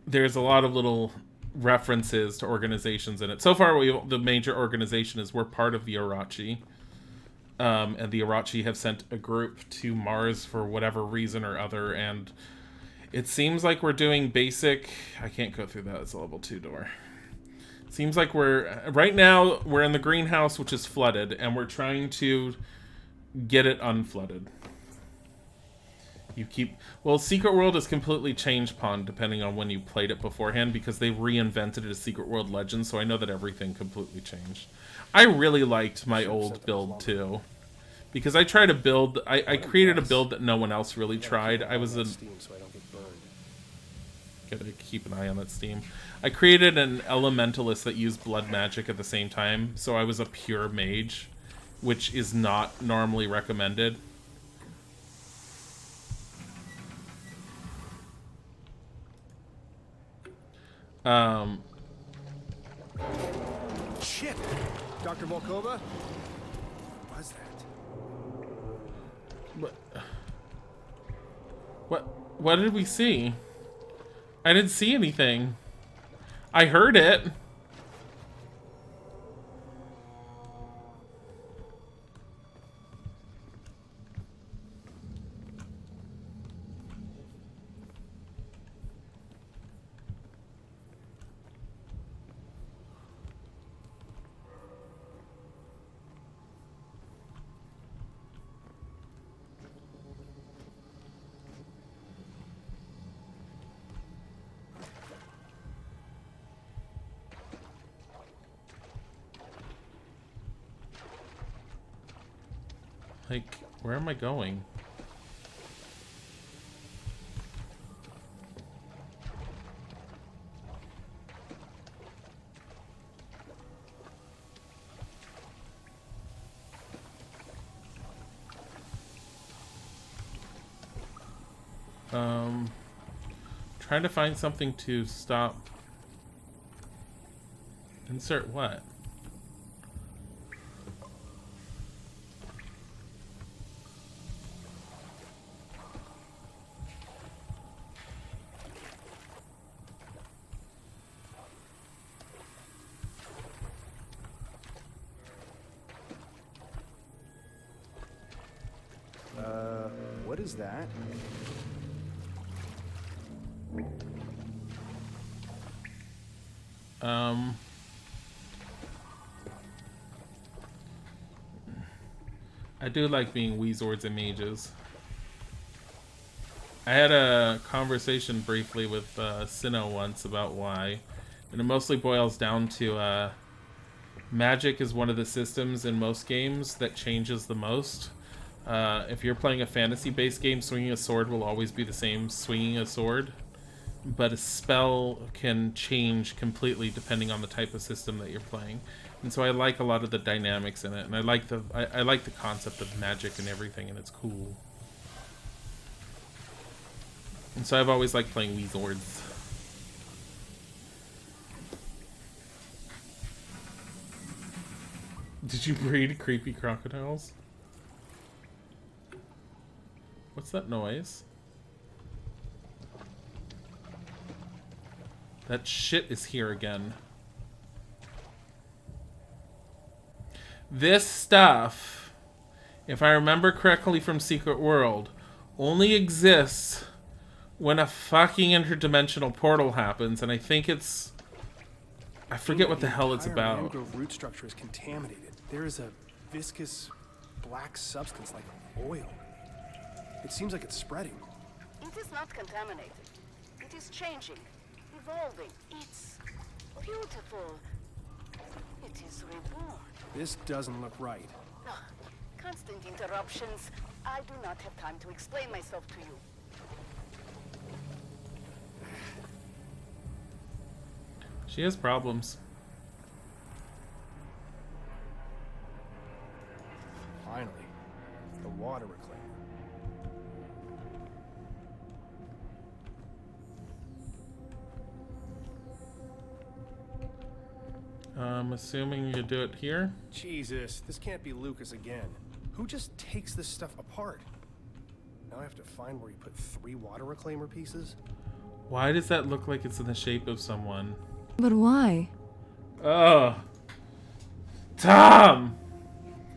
there's a lot of little references to organizations in it. So far, the major organization is we're part of the Irachi. And the Irachi have sent a group to Mars for whatever reason or other, and it seems like we're doing basic... I can't go through that, it's a level 2 door. Seems like right now, we're in the greenhouse, which is flooded, and we're trying to get it unflooded. Well, Secret World has completely changed Pond, depending on when you played it beforehand, because they reinvented it as Secret World Legends, so I know that everything completely changed. I really liked my old build too, because I tried to build. I created a build that no one else really tried. I was gotta keep an eye on that Steam. I created an elementalist that used blood magic at the same time, so I was a pure mage, which is not normally recommended. Shit! Dr. Volkova? What was that? What did we see? I didn't see anything. I heard it. Like, where am I going? Trying to find something to stop. Insert what? What is that? I do like being Wizards and mages. I had a conversation briefly with Sinnoh once about why, and it mostly boils down to magic is one of the systems in most games that changes the most. If you're playing a fantasy-based game, swinging a sword will always be the same swinging a sword, but a spell can change completely depending on the type of system that you're playing. And so I like a lot of the dynamics in it, and I like the concept of magic and everything, and it's cool. And so I've always liked playing Wizards. Did you breed creepy crocodiles? What's that noise? That shit is here again. This stuff, if I remember correctly from Secret World, only exists when a fucking interdimensional portal happens, and I think it's... I forget what the hell it's about. Mangrove root structure is contaminated. There is a viscous black substance like oil. It seems like it's spreading. It is not contaminated. It is changing, evolving. It's beautiful. It is reborn. This doesn't look right. Ugh, constant interruptions. I do not have time to explain myself to you. She has problems. Finally, the water reclaimer. I'm assuming you do it here. Jesus, this can't be Lucas again. Who just takes this stuff apart? Now I have to find where he put 3 water reclaimer pieces. Why does that look like it's in the shape of someone? But why? Oh. Tom!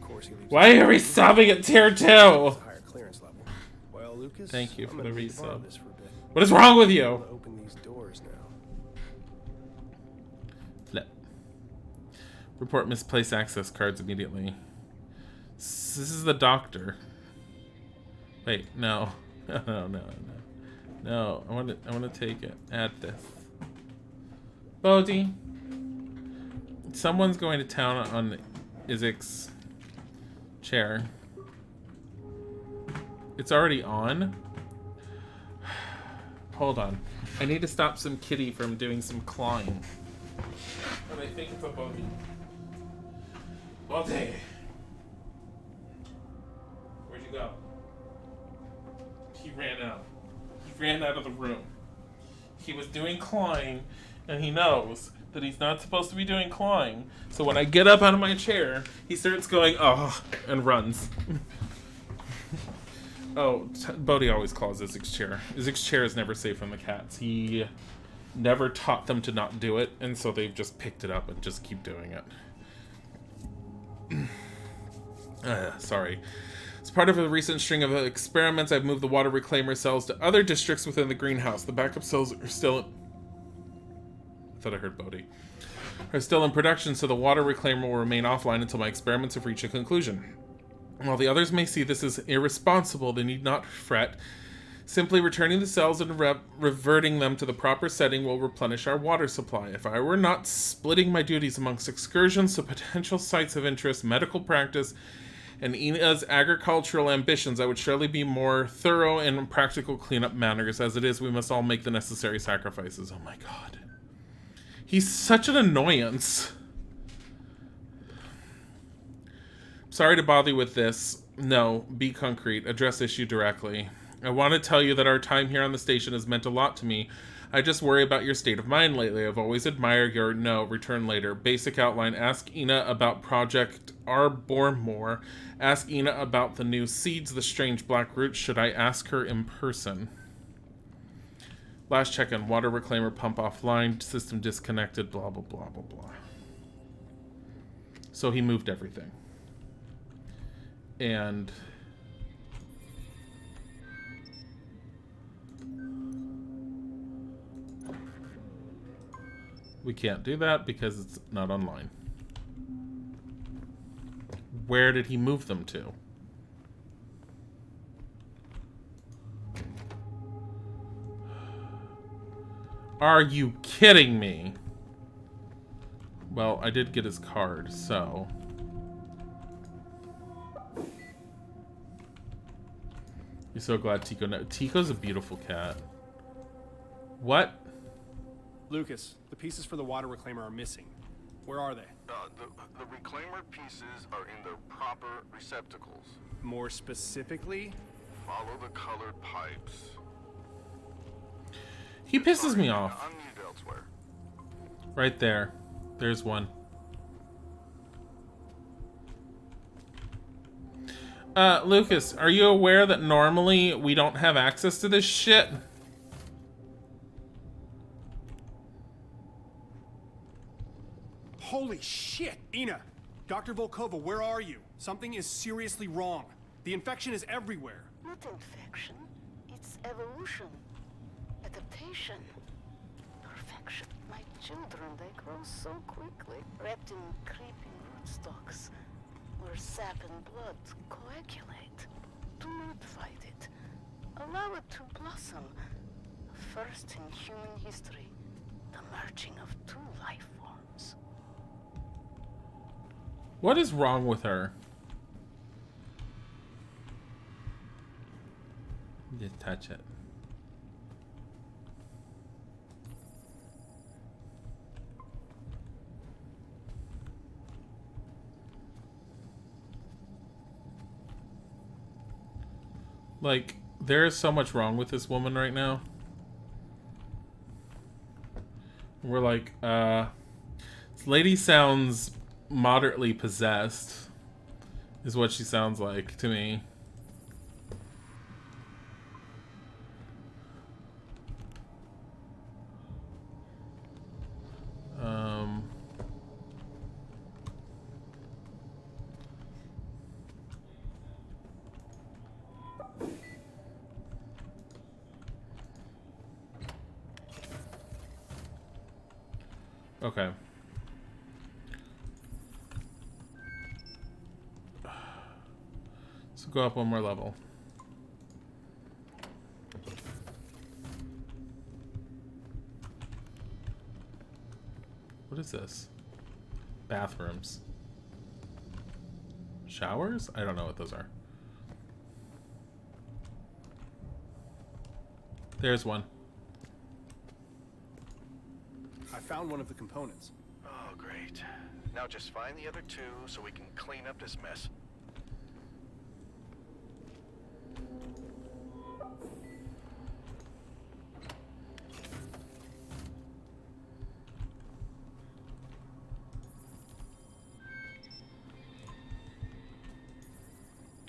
Of course he leaves. Why are we stopping at tier 2? Higher clearance level. Well, Lucas, Thank you I'm for gonna the need to borrow resub. this for a bit. What is wrong with I'm you? gonna open these doors now. Flip. Report misplaced access cards immediately. This is the doctor. Wait, no. No, I want to take it. Add this. Bodhi. Someone's going to town on Isaac's chair. It's already on? Hold on. I need to stop some kitty from doing some clawing. But I think it's a Bodhi. Bodhi! Where'd you go? He ran out. He ran out of the room. He was doing clawing, and he knows that he's not supposed to be doing clawing. So when I get up out of my chair, he starts going, oh, and runs. Oh, Bodhi always claws Isaac's chair. Isaac's chair is never safe from the cats. He never taught them to not do it, and so they've just picked it up and just keep doing it. Sorry. As part of a recent string of experiments, I've moved the water reclaimer cells to other districts within the greenhouse. The backup cells are still... I thought I heard Bodhi. Are still in production, so the water reclaimer will remain offline until my experiments have reached a conclusion. While the others may see this as irresponsible, they need not fret. Simply returning the cells and reverting them to the proper setting will replenish our water supply. If I were not splitting my duties amongst excursions to potential sites of interest, medical practice, and Ina's agricultural ambitions, I would surely be more thorough in practical cleanup matters. As it is, we must all make the necessary sacrifices. Oh my god. He's such an annoyance. Sorry to bother you with this. No, be concrete. Address issue directly. I want to tell you that our time here on the station has meant a lot to me. I just worry about your state of mind lately. I've always admired your return later. Basic outline. Ask Ina about Project Arbormore. Ask Ina about the new seeds, the strange black roots. Should I ask her in person? Last check-in. Water reclaimer pump offline. System disconnected. Blah, blah, blah, blah, blah. So he moved everything. And... we can't do that because it's not online. Where did he move them to? Are you kidding me? Well, I did get his card, so... You're so glad Tico... Tico's a beautiful cat. What? Lucas, the pieces for the water reclaimer are missing. Where are they? The reclaimer pieces are in their proper receptacles. More specifically? Follow the colored pipes. He pisses me off. Unneeded elsewhere. Right there. There's one. Lucas, are you aware that normally we don't have access to this shit? Holy shit! Ina! Dr. Volkova, where are you? Something is seriously wrong. The infection is everywhere. Not infection. It's evolution. Adaptation. Perfection. My children, they grow so quickly. Wrapped in creeping rootstocks. Where sap and blood coagulate. Do not fight it. Allow it to blossom. First in human history. The merging of two life forms. What is wrong with her? Just touch it. Like, there is so much wrong with this woman right now. We're like, this lady sounds moderately possessed, is what she sounds like to me. Okay. So go up one more level. What is this? Bathrooms. Showers? I don't know what those are. There's one. I found one of the components. Oh, great. Now just find the other two so we can clean up this mess.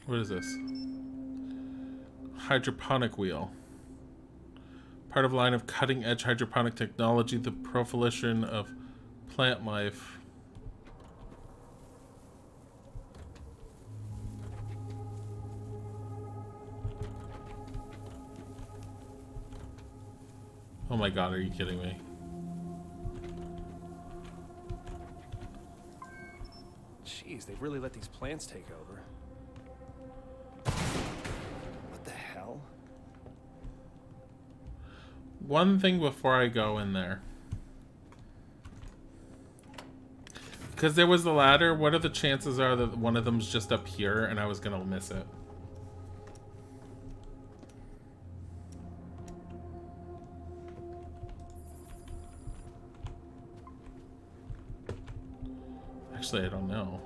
What is this? Hydroponic wheel. Part of a line of cutting-edge hydroponic technology, the proliferation of plant life. Oh my god, are you kidding me? Jeez, they've really let these plants take over. What the hell? One thing before I go in there. Because there was the ladder, what are the chances are that one of them's just up here and I was gonna miss it? Actually, I don't know.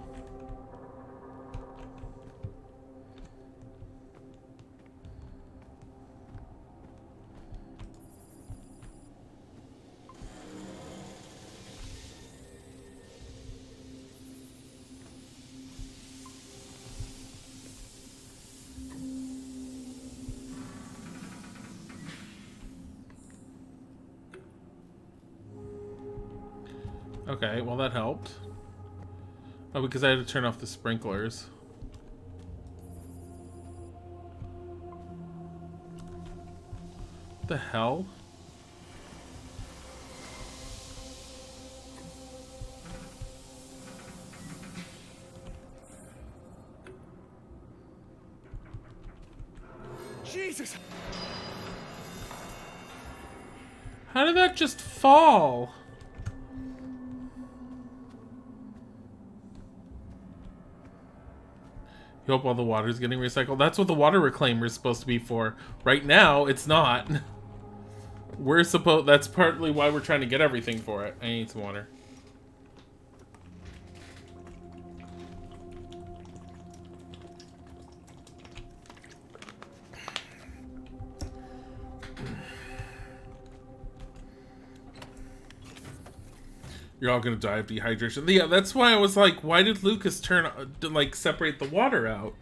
Okay, well that helped. Oh, because I had to turn off the sprinklers. What the hell? Jesus! How did that just fall? You hope all the water's getting recycled. That's what the water reclaimer is supposed to be for. Right now, it's not. That's partly why we're trying to get everything for it. I need some water. You're all gonna die of dehydration. Yeah, that's why I was like, why did Lucas separate the water out?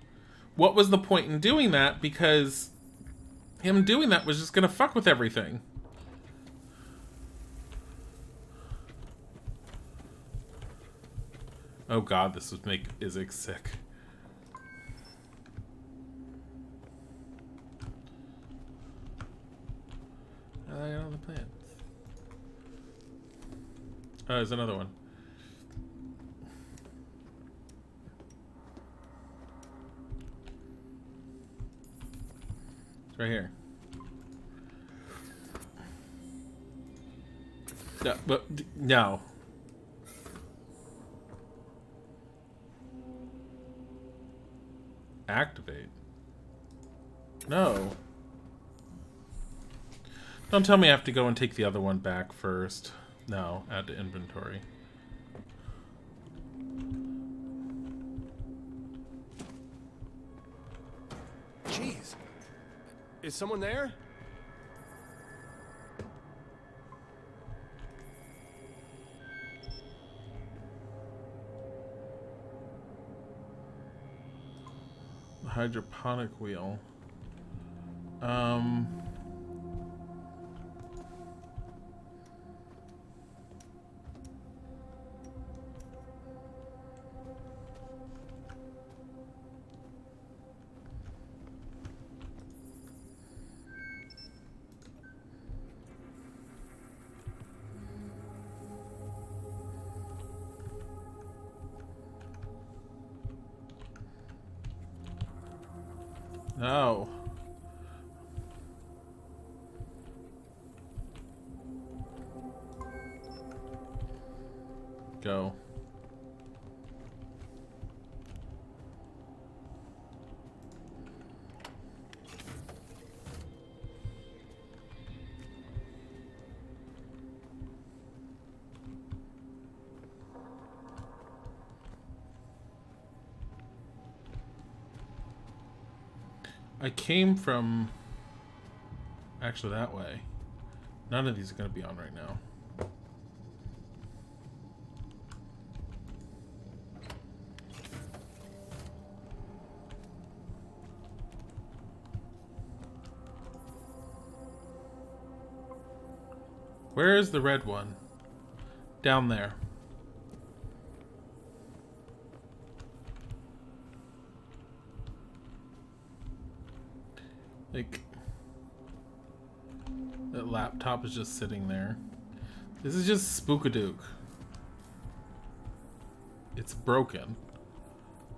What was the point in doing that? Because him doing that was just gonna fuck with everything. Oh god, this would make Isaac sick. I like all the plants. Oh, there's another one. It's right here. No, but no. Activate. No. Don't tell me I have to go and take the other one back first. No, add to inventory. Jeez. Is someone there? The hydroponic wheel. No. Go. I came from actually that way. None of these are going to be on right now. Where is the red one? Down there. Like, that laptop is just sitting there. This is just spookadook. It's broken.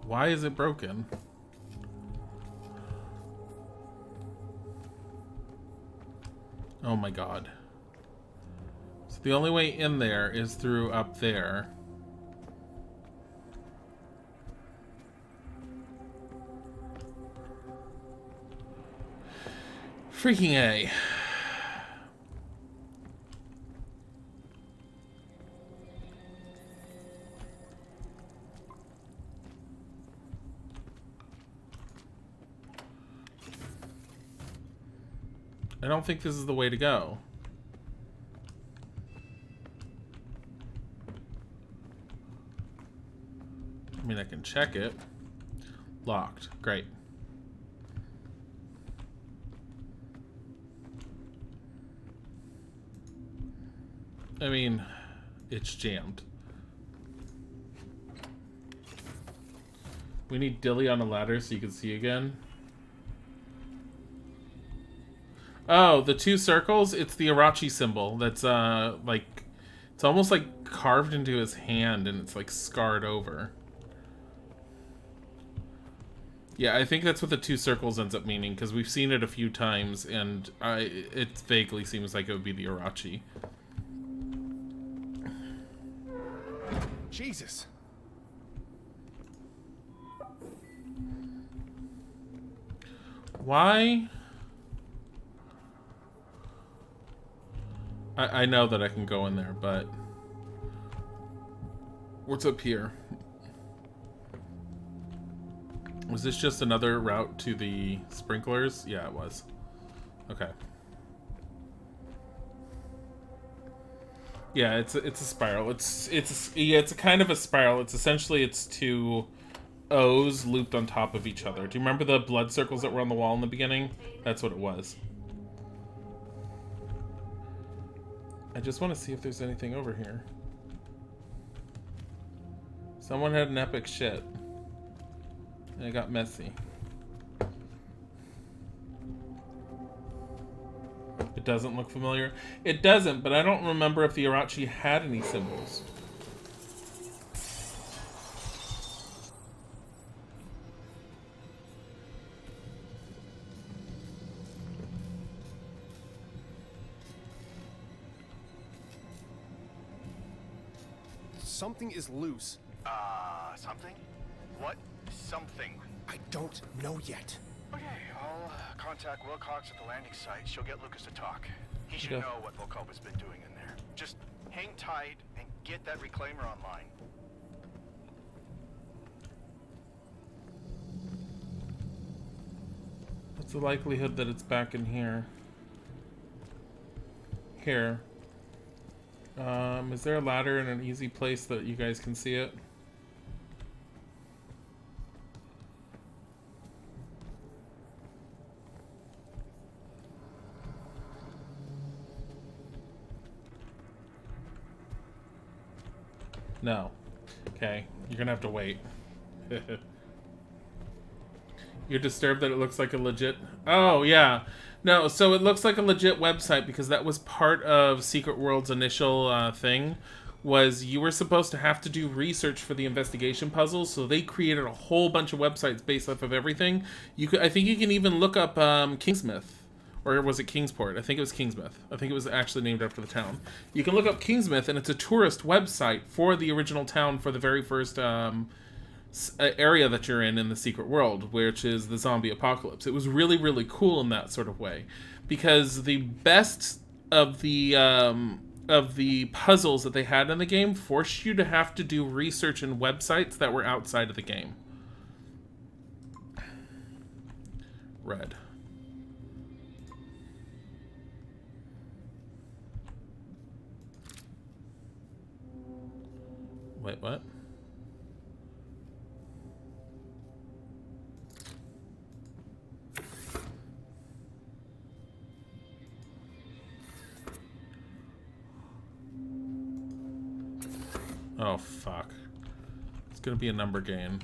Why is it broken? Oh my god. So the only way in there is through up there. Freaking A. I don't think this is the way to go. I mean, I can check it. Locked. Great. I mean, it's jammed. We need Dilly on a ladder so you can see again. Oh, the two circles, it's the Irachi symbol that's like, it's almost like carved into his hand and it's like scarred over. Yeah, I think that's what the two circles ends up meaning, because we've seen it a few times and it vaguely seems like it would be the Irachi. Jesus. Why? I know that I can go in there, but what's up here? Was this just another route to the sprinklers? Yeah, it was. Okay. Yeah, it's a spiral. It's a kind of a spiral. It's essentially it's two O's looped on top of each other. Do you remember the blood circles that were on the wall in the beginning? That's what it was. I just want to see if there's anything over here. Someone had an epic shit. And it got messy. It doesn't look familiar. It doesn't, but I don't remember if the Irachi had any symbols. Something is loose. Something? What? Something. I don't know yet. Okay, I'll contact Wilcox at the landing site. She'll get Lucas to talk. He should Okay. know what Volkova's been doing in there. Just hang tight and get that reclaimer online. What's the likelihood that it's back in here? Here. Is there a ladder in an easy place that you guys can see it? No. Okay, you're gonna have to wait. You're disturbed that it looks like a legit... Oh, yeah. No, so it looks like a legit website because that was part of Secret World's initial thing, was you were supposed to have to do research for the investigation puzzles, so they created a whole bunch of websites based off of everything. You could, I think you can even look up Kingsmith. Or was it Kingsport? I think it was Kingsmith. I think it was actually named after the town. You can look up Kingsmith, and it's a tourist website for the original town for the very first area that you're in the Secret World, which is the zombie apocalypse. It was really, really cool in that sort of way, because the best of the puzzles that they had in the game forced you to have to do research in websites that were outside of the game. Red. Wait, what? Oh, fuck. It's gonna be a number game.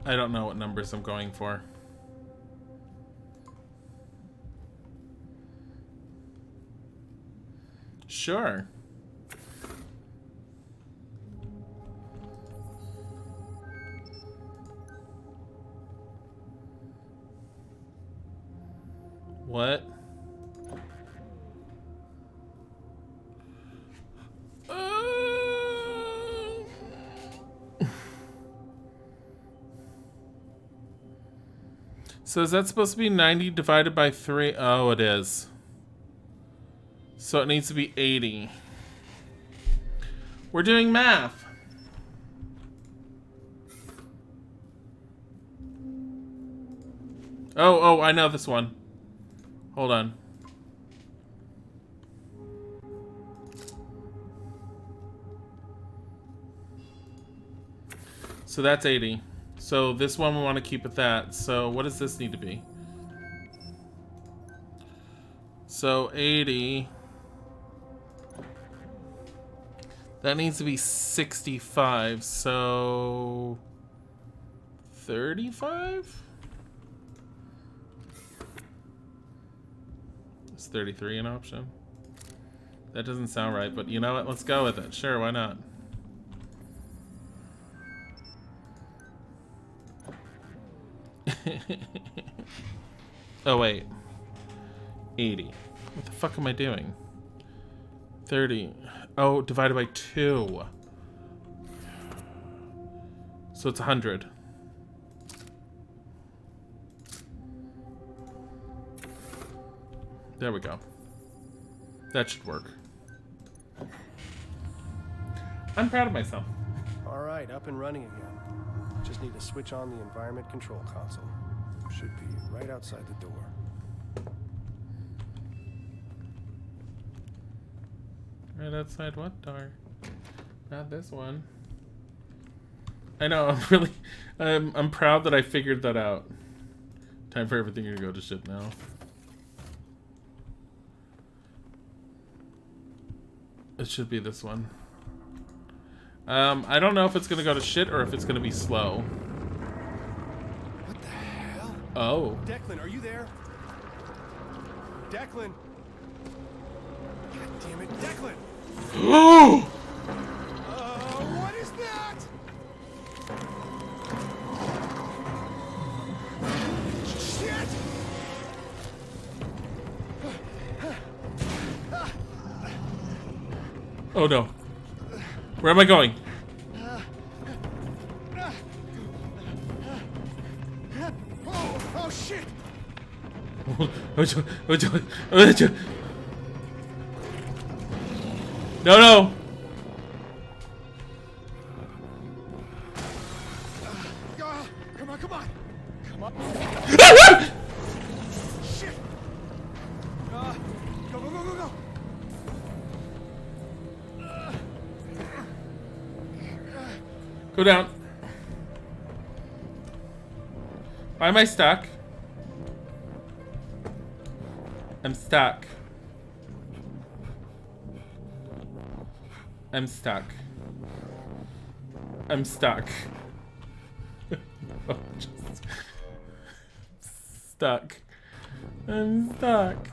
I don't know what numbers I'm going for. Sure. What? So is that supposed to be 90 divided by 3? Oh, it is. So it needs to be 80. We're doing math. Oh, I know this one. Hold on. So that's 80. So this one we want to keep at that. So what does this need to be? So 80. That needs to be 65. So 35? Is 33 an option? That doesn't sound right, but you know what? Let's go with it. Sure, why not? Oh, wait. 80. What the fuck am I doing? 30. Oh, divided by 2. So it's 100. There we go. That should work. I'm proud of myself. All right, up and running again. Just need to switch on the environment control console. Should be right outside the door. Right outside what door? Not this one. I know, I'm proud that I figured that out. Time for everything to go to shit now. It should be this one. I don't know if it's gonna go to shit or if it's gonna be slow. What the hell? Oh. Declan, are you there? Declan! God damn it, Declan! What is that? Shit! Oh no. Where am I going? Oh shit! No, no! Come on, come on! Come on! Shit! Go, go, go, go, go! Go down. Why am I stuck? I'm stuck. I'm stuck. I'm stuck. Just stuck. I'm stuck.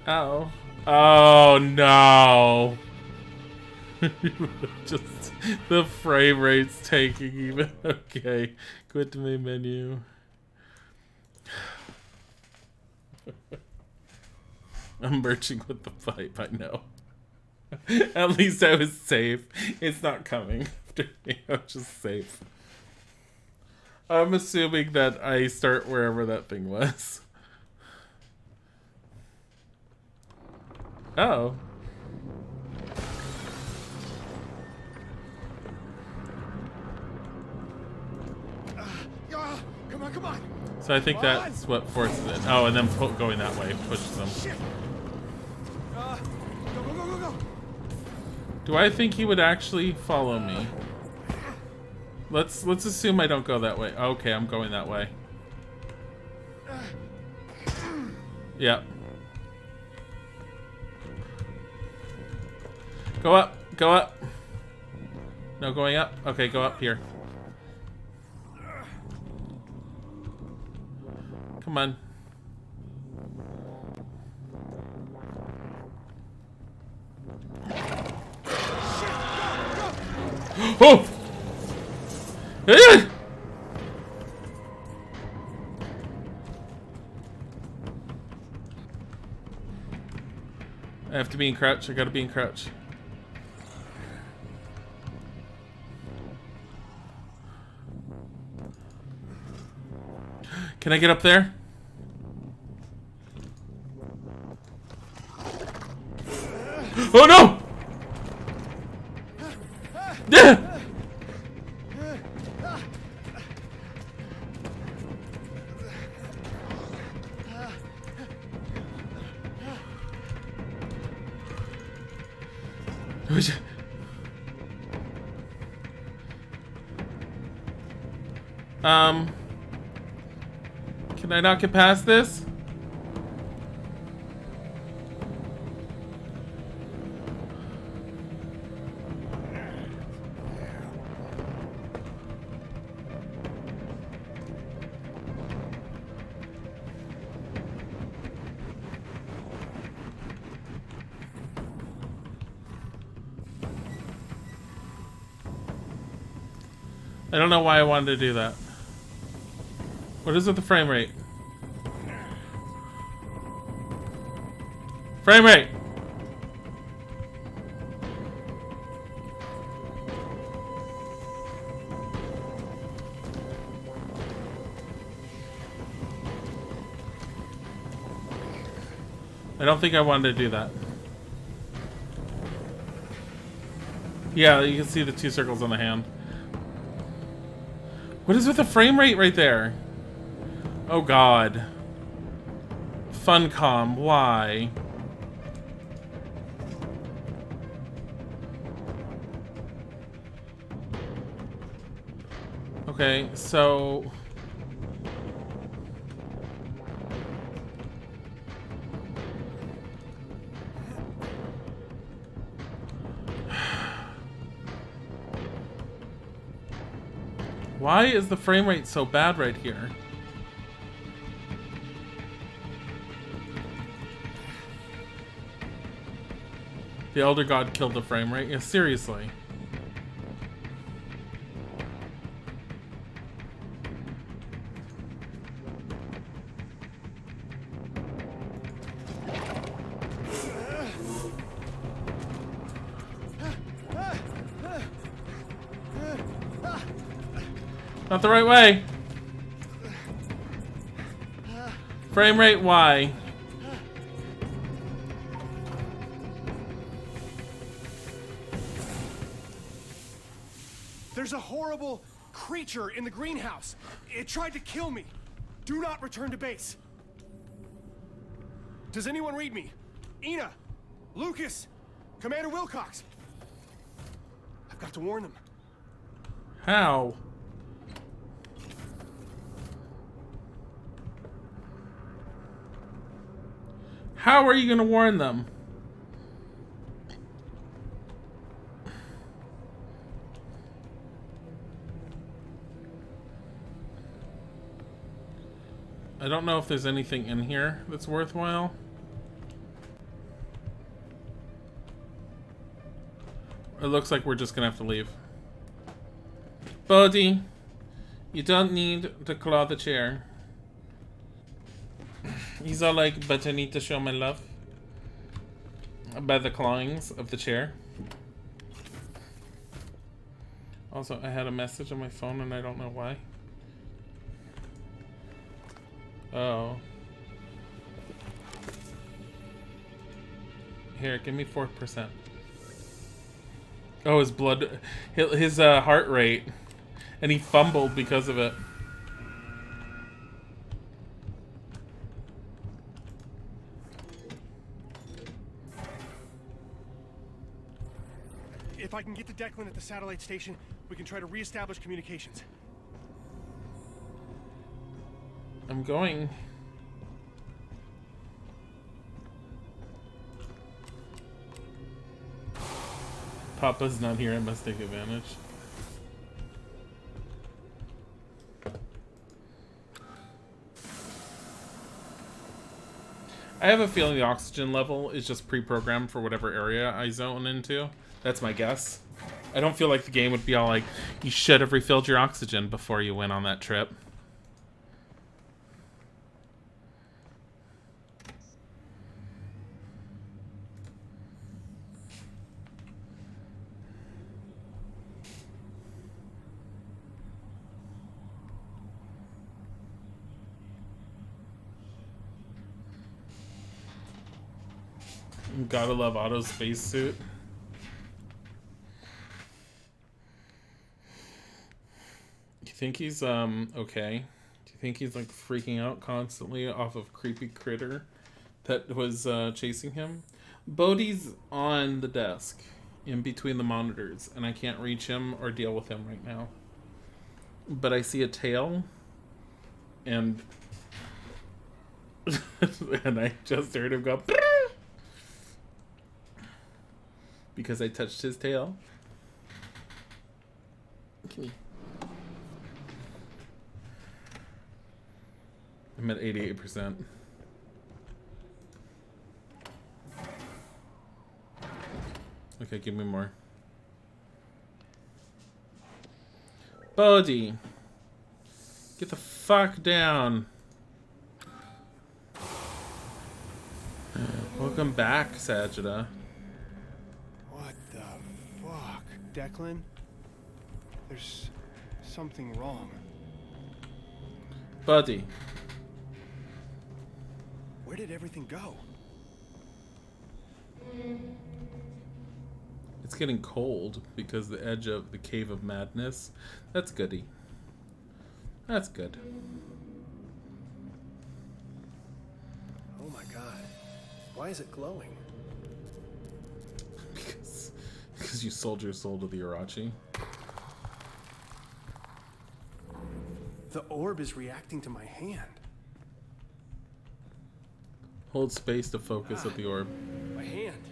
Oh. Oh no. Just the frame rate's taking even. Okay. Quit to main menu. I'm merging with the pipe, I know. At least I was safe. It's not coming after me. I'm just safe. I'm assuming that I start wherever that thing was. Oh. Come on, come on! So I think that's what forces it. Oh, and then going that way pushes them. Shit! Go, go, go, go, go! Do I think he would actually follow me? Let's assume I don't go that way. Okay, I'm going that way. Yep. Go up. Go up. No, going up. Okay, go up here. Come on. Oh! I have to be in crouch. I gotta be in crouch. Can I get up there? Oh no! Yeah! Can I not get past this? I don't know why I wanted to do that. What is with the frame rate? Frame rate! I don't think I wanted to do that. Yeah, you can see the 2 circles on the hand. What is with the frame rate right there? Oh god. Funcom, why? Okay, so... Why is the frame rate so bad right here? The Elder God killed the frame rate? Yeah, seriously. Not the right way. Frame rate, why? There's a horrible creature in the greenhouse. It tried to kill me. Do not return to base. Does anyone read me? Ina, Lucas, Commander Wilcox. I've got to warn them. How? How are you going to warn them? I don't know if there's anything in here that's worthwhile. It looks like we're just going to have to leave. Bodhi, you don't need to claw the chair. He's all like, but I need to show my love by the clawings of the chair. Also, I had a message on my phone and I don't know why. Oh. Here, give me 4%. Oh, his blood, his heart rate. And he fumbled because of it. If I can get to Declan at the satellite station, we can try to reestablish communications. I'm going. Papa's not here, I must take advantage. I have a feeling the oxygen level is just pre-programmed for whatever area I zone into. That's my guess. I don't feel like the game would be all like, you should have refilled your oxygen before you went on that trip. Gotta love Otto's spacesuit. Do you think he's okay? Do you think he's like freaking out constantly off of creepy critter that was chasing him? Bodhi's on the desk in between the monitors, and I can't reach him or deal with him right now. But I see a tail, and and I just heard him go. Because I touched his tail. Okay. I'm at 88%. Okay, give me more. Bodhi! Get the fuck down. Welcome back, Sajida. What the fuck? Declan? There's something wrong. Buddy. Where did everything go? It's getting cold because the edge of the Cave of Madness. That's goody. That's good. Oh my god. Why is it glowing? Because you sold your soul to the Irachi. The orb is reacting to my hand. Hold space to focus at the orb. My hand.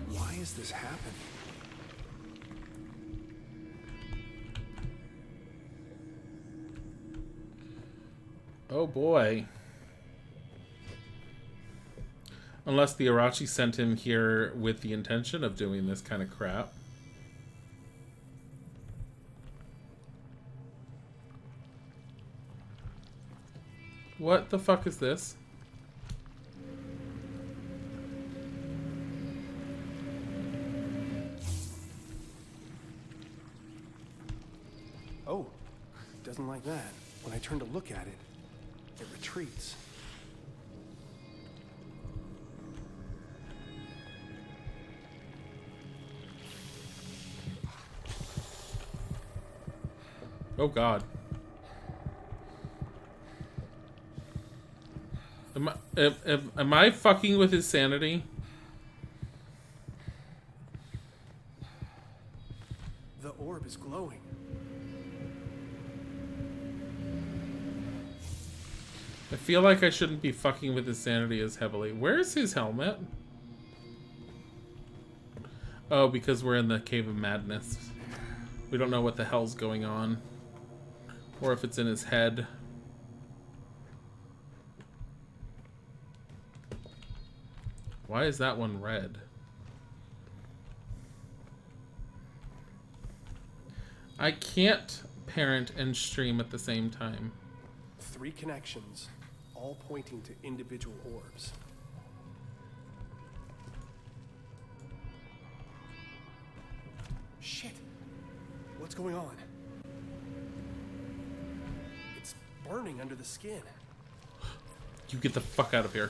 Why is this happening? Oh boy. Unless the Irachi sent him here with the intention of doing this kind of crap. What the fuck is this? Oh, it doesn't like that. When I turn to look at it, it retreats. Oh god. Am I fucking with his sanity? The orb is glowing. I feel like I shouldn't be fucking with his sanity as heavily. Where's his helmet? Oh, because we're in the Cave of Madness. We don't know what the hell's going on. Or if it's in his head. Why is that one red? I can't parent and stream at the same time. 3 connections, all pointing to individual orbs. Shit! What's going on? It's burning under the skin. You get the fuck out of here.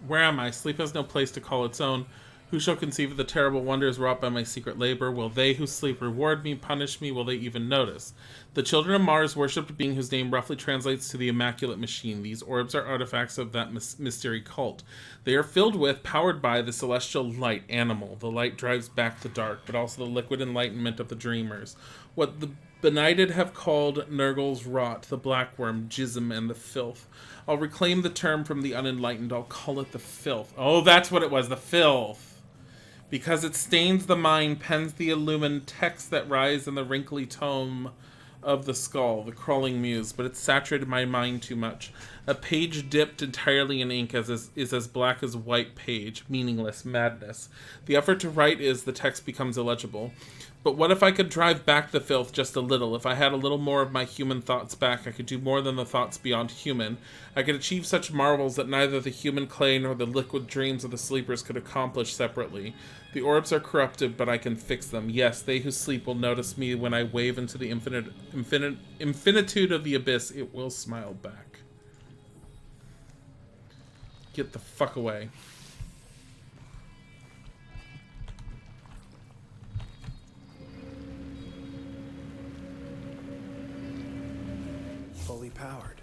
Where am I? Sleep has no place to call its own. Who shall conceive of the terrible wonders wrought by my secret labor? Will they who sleep reward me, punish me? Will they even notice? The children of Mars worshipped a being whose name roughly translates to the Immaculate Machine. These orbs are artifacts of that mystery cult. They are filled with, powered by, the celestial light animal. The light drives back the dark, but also the liquid enlightenment of the dreamers. What the benighted have called Nurgle's rot, the blackworm, jism, and the filth. I'll reclaim the term from the unenlightened. I'll call it the filth. Oh, that's what it was, the filth. Because it stains the mind, pens the illumined texts that rise in the wrinkly tome of the skull, the crawling muse, but it's saturated my mind too much. A page dipped entirely in ink is as black as white page, meaningless, madness. The effort to write is the text becomes illegible. But what if I could drive back the filth just a little? If I had a little more of my human thoughts back, I could do more than the thoughts beyond human. I could achieve such marvels that neither the human clay nor the liquid dreams of the sleepers could accomplish separately. The orbs are corrupted, but I can fix them. Yes, they who sleep will notice me when I wave into the infinitude of the abyss. It will smile back. Get the fuck away. Fully powered.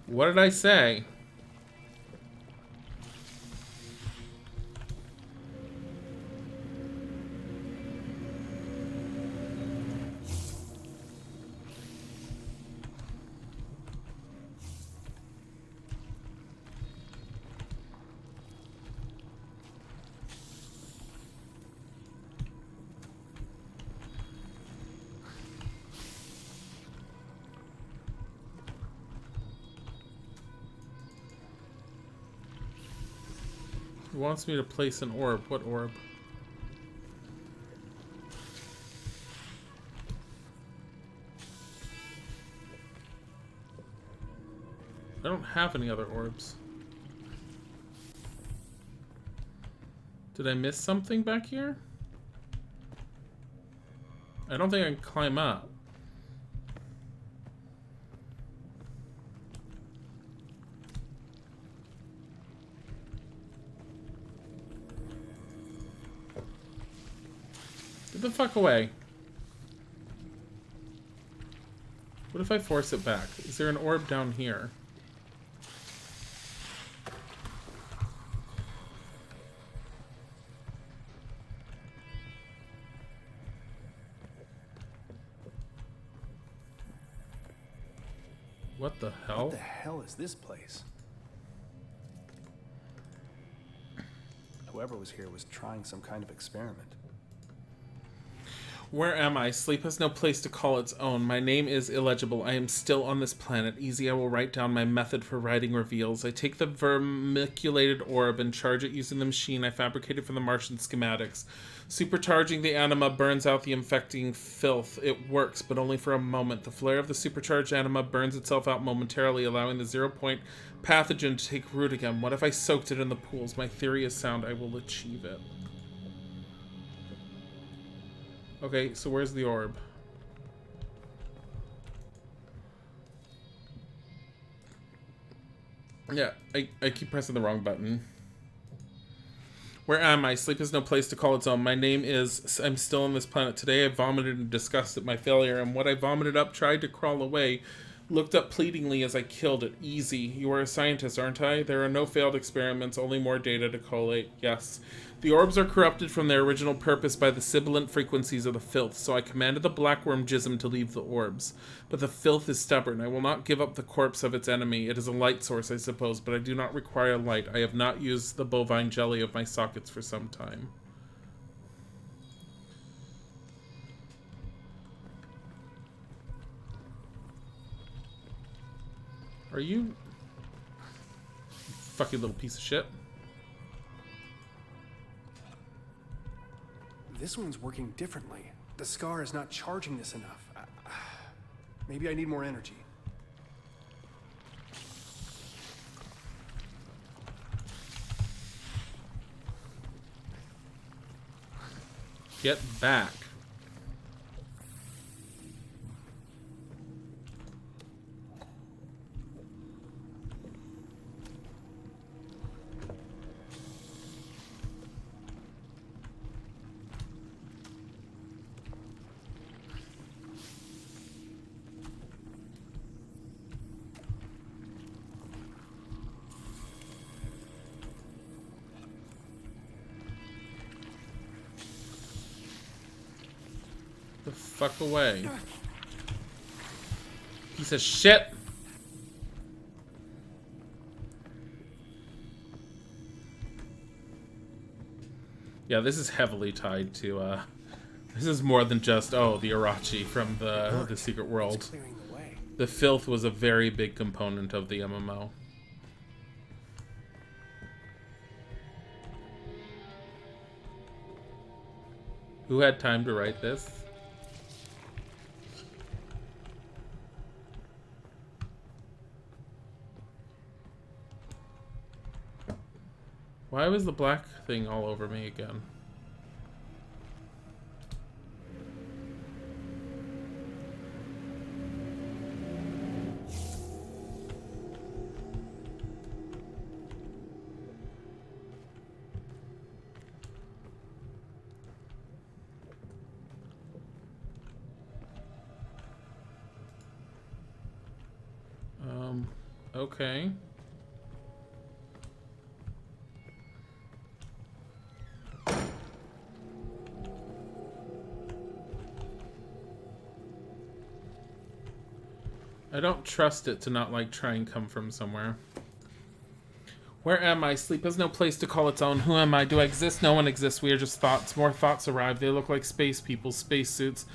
What did I say? It wants me to place an orb. What orb? I don't have any other orbs. Did I miss something back here? I don't think I can climb up. Get the fuck away. What if I force it back? Is there an orb down here? What the hell? What the hell is this place? Whoever was here was trying some kind of experiment. Where am I? Sleep has no place to call its own. My name is illegible. I am still on this planet. Easy, I will write down my method for writing reveals. I take the vermiculated orb and charge it using the machine I fabricated from the Martian schematics. Supercharging the anima burns out the infecting filth. It works, but only for a moment. The flare of the supercharged anima burns itself out momentarily, allowing the 0-point pathogen to take root again. What if I soaked it in the pools? My theory is sound. I will achieve it. Okay, so where's the orb? Yeah, I keep pressing the wrong button. Where am I? Sleep is no place to call its own. My name is... I'm still on this planet. Today I vomited in disgust at my failure, and what I vomited up tried to crawl away. Looked up pleadingly as I killed it. Easy. You are a scientist, aren't I? There are no failed experiments, only more data to collate. Yes. The orbs are corrupted from their original purpose by the sibilant frequencies of the filth, so I commanded the blackworm jism to leave the orbs. But the filth is stubborn. I will not give up the corpse of its enemy. It is a light source, I suppose, but I do not require light. I have not used the bovine jelly of my sockets for some time. Are you... fucking little piece of shit. This one's working differently. The scar is not charging this enough. Maybe I need more energy. Get back. The fuck away. Piece of shit. Yeah, this is heavily tied to, this is more than just, oh, the Irachi from the Secret World. It's clearing the way. The filth was a very big component of the MMO. Who had time to write this? Why was the black thing all over me again? Okay. I don't trust it to not, like, try and come from somewhere. Where am I? Sleep has no place to call its own. Who am I? Do I exist? No one exists. We are just thoughts. More thoughts arrive. They look like space people, spacesuits.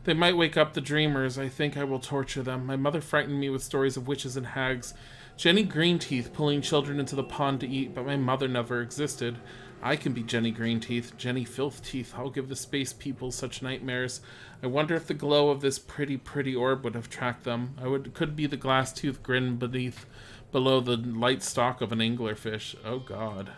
They might wake up the dreamers. I think I will torture them. My mother frightened me with stories of witches and hags. Jenny Greenteeth pulling children into the pond to eat, but my mother never existed. I can be Jenny Greenteeth, Jenny Filth-Teeth. I'll give the space people such nightmares. I wonder if the glow of this pretty, pretty orb would have tracked them. Could be the glass-tooth grin below the light stalk of an anglerfish. Oh, God.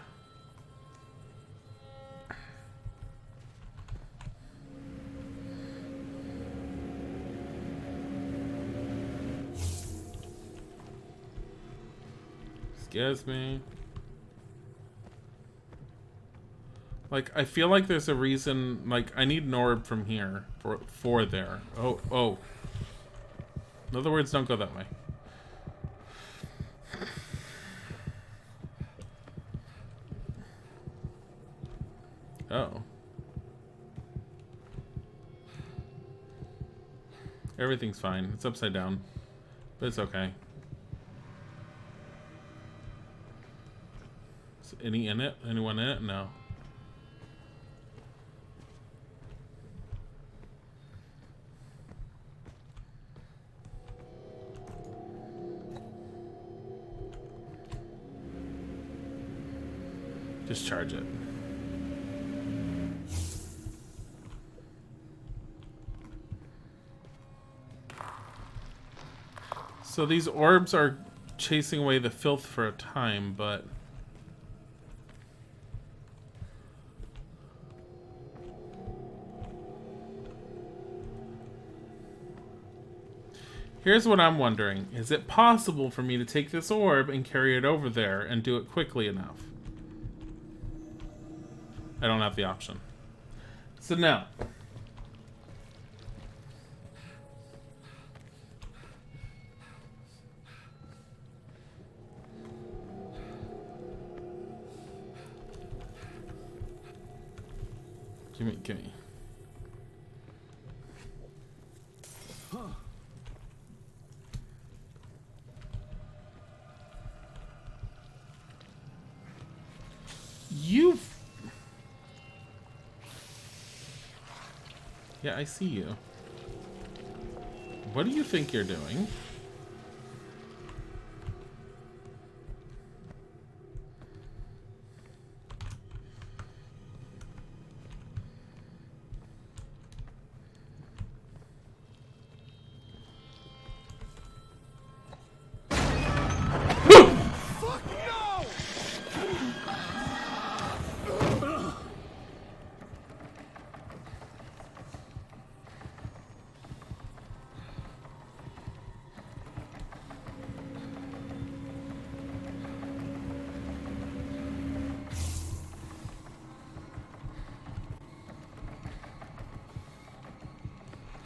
Scares me. Like, I feel like there's a reason, like, I need an orb from here for there. Oh. In other words, don't go that way. Oh. Everything's fine. It's upside down. But it's okay. Is any in it? Anyone in it? No. Just charge it. So these orbs are chasing away the filth for a time, but here's what I'm wondering. Is it possible for me to take this orb and carry it over there and do it quickly enough? I don't have the option. So now, give me. You. Yeah, I see you. What do you think you're doing?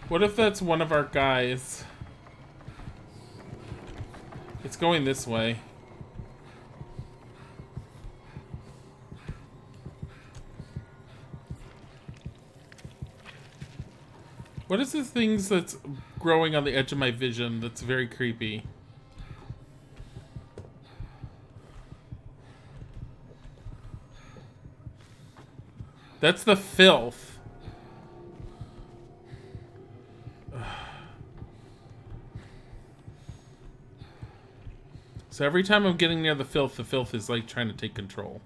What if that's one of our guys? It's going this way. What is this thing that's growing on the edge of my vision that's very creepy? That's the filth. So every time I'm getting near the filth is like trying to take control.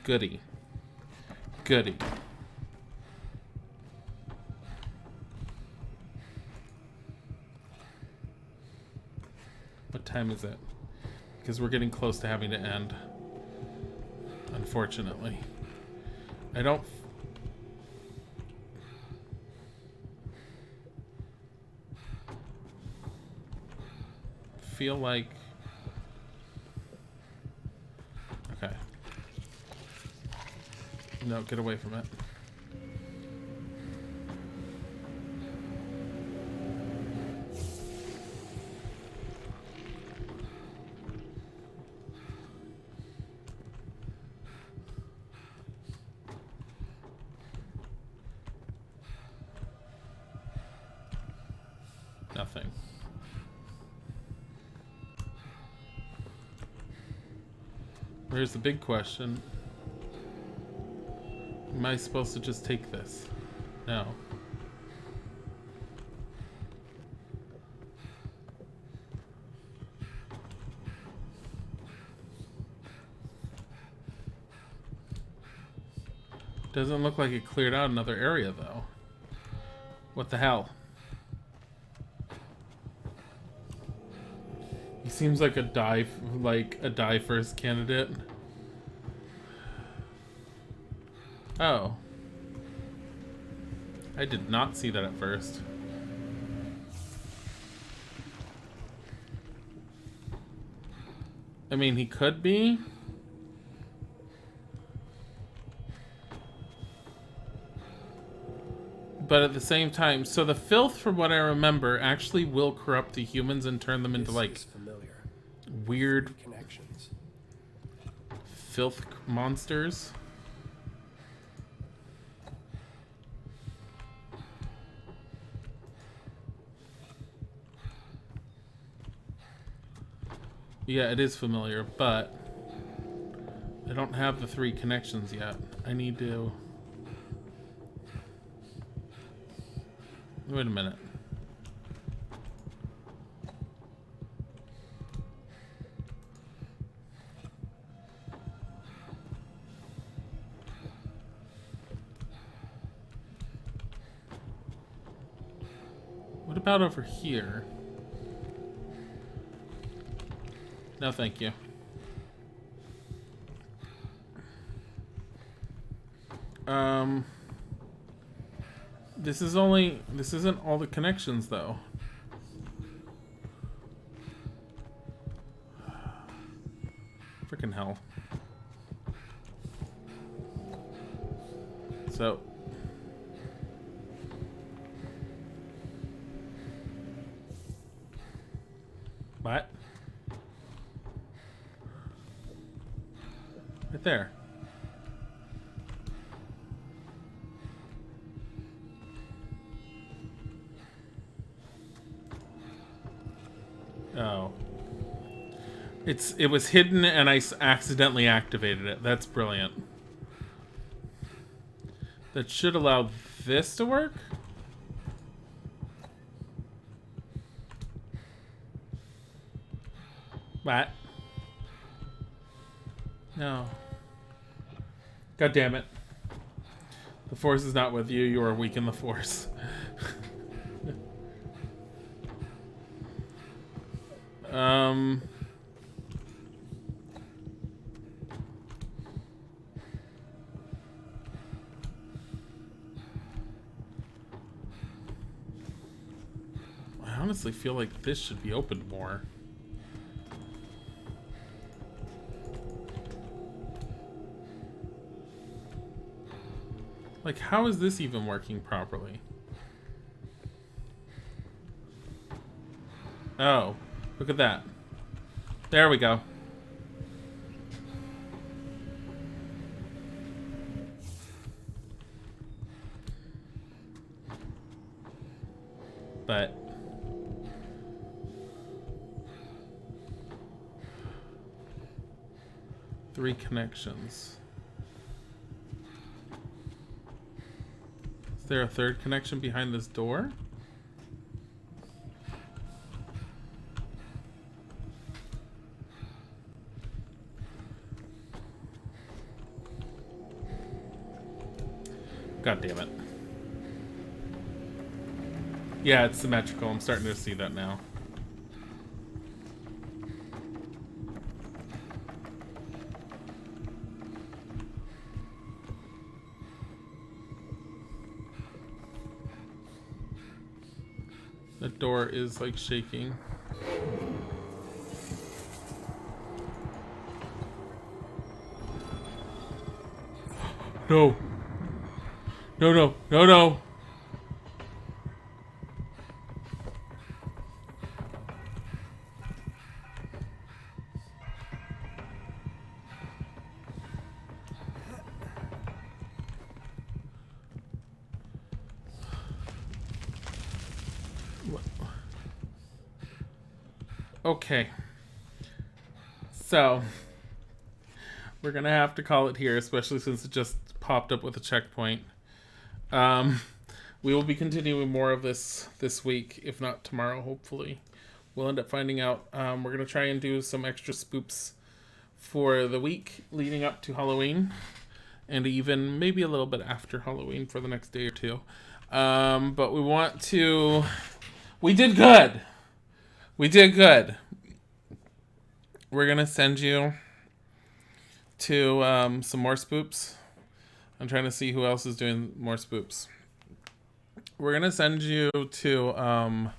Goody. Goody. What time is it? Because we're getting close to having to end. Unfortunately. I don't... feel like... Okay. No, get away from it. Nothing. Here's the big question. Am I supposed to just take this? No. Doesn't look like it cleared out another area though. What the hell? He seems like a die first candidate. Oh. I did not see that at first. I mean, he could be. But at the same time, so the filth, from what I remember, actually will corrupt the humans and turn them into like weird connections. filth monsters. Yeah, it is familiar, but I don't have the 3 connections yet. I need to... Wait a minute. What about over here? No, thank you. This isn't all the connections though. Freaking hell. So. What? Right there. Oh. It was hidden and I accidentally activated it. That's brilliant. That should allow this to work? What? No. God damn it. The Force is not with you. You are weak in the Force. I honestly feel like this should be opened more. Like, how is this even working properly? Oh, look at that. There we go. But... three connections. there a third connection behind this door? God damn it. Yeah, it's symmetrical. I'm starting to see that now. The door is like shaking. No. No, no, no, no. Okay. So, we're gonna have to call it here, especially since it just popped up with a checkpoint. We will be continuing more of this week, if not tomorrow, hopefully. We'll end up finding out. We're going to try and do some extra spoops for the week leading up to Halloween. And even maybe a little bit after Halloween for the next day or two. But we want to... We did good! We did good. We're going to send you to some more spoops. I'm trying to see who else is doing more spoops. We're going to send you to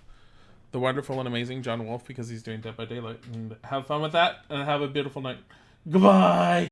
the wonderful and amazing John Wolfe because he's doing Dead by Daylight. And have fun with that and have a beautiful night. Goodbye!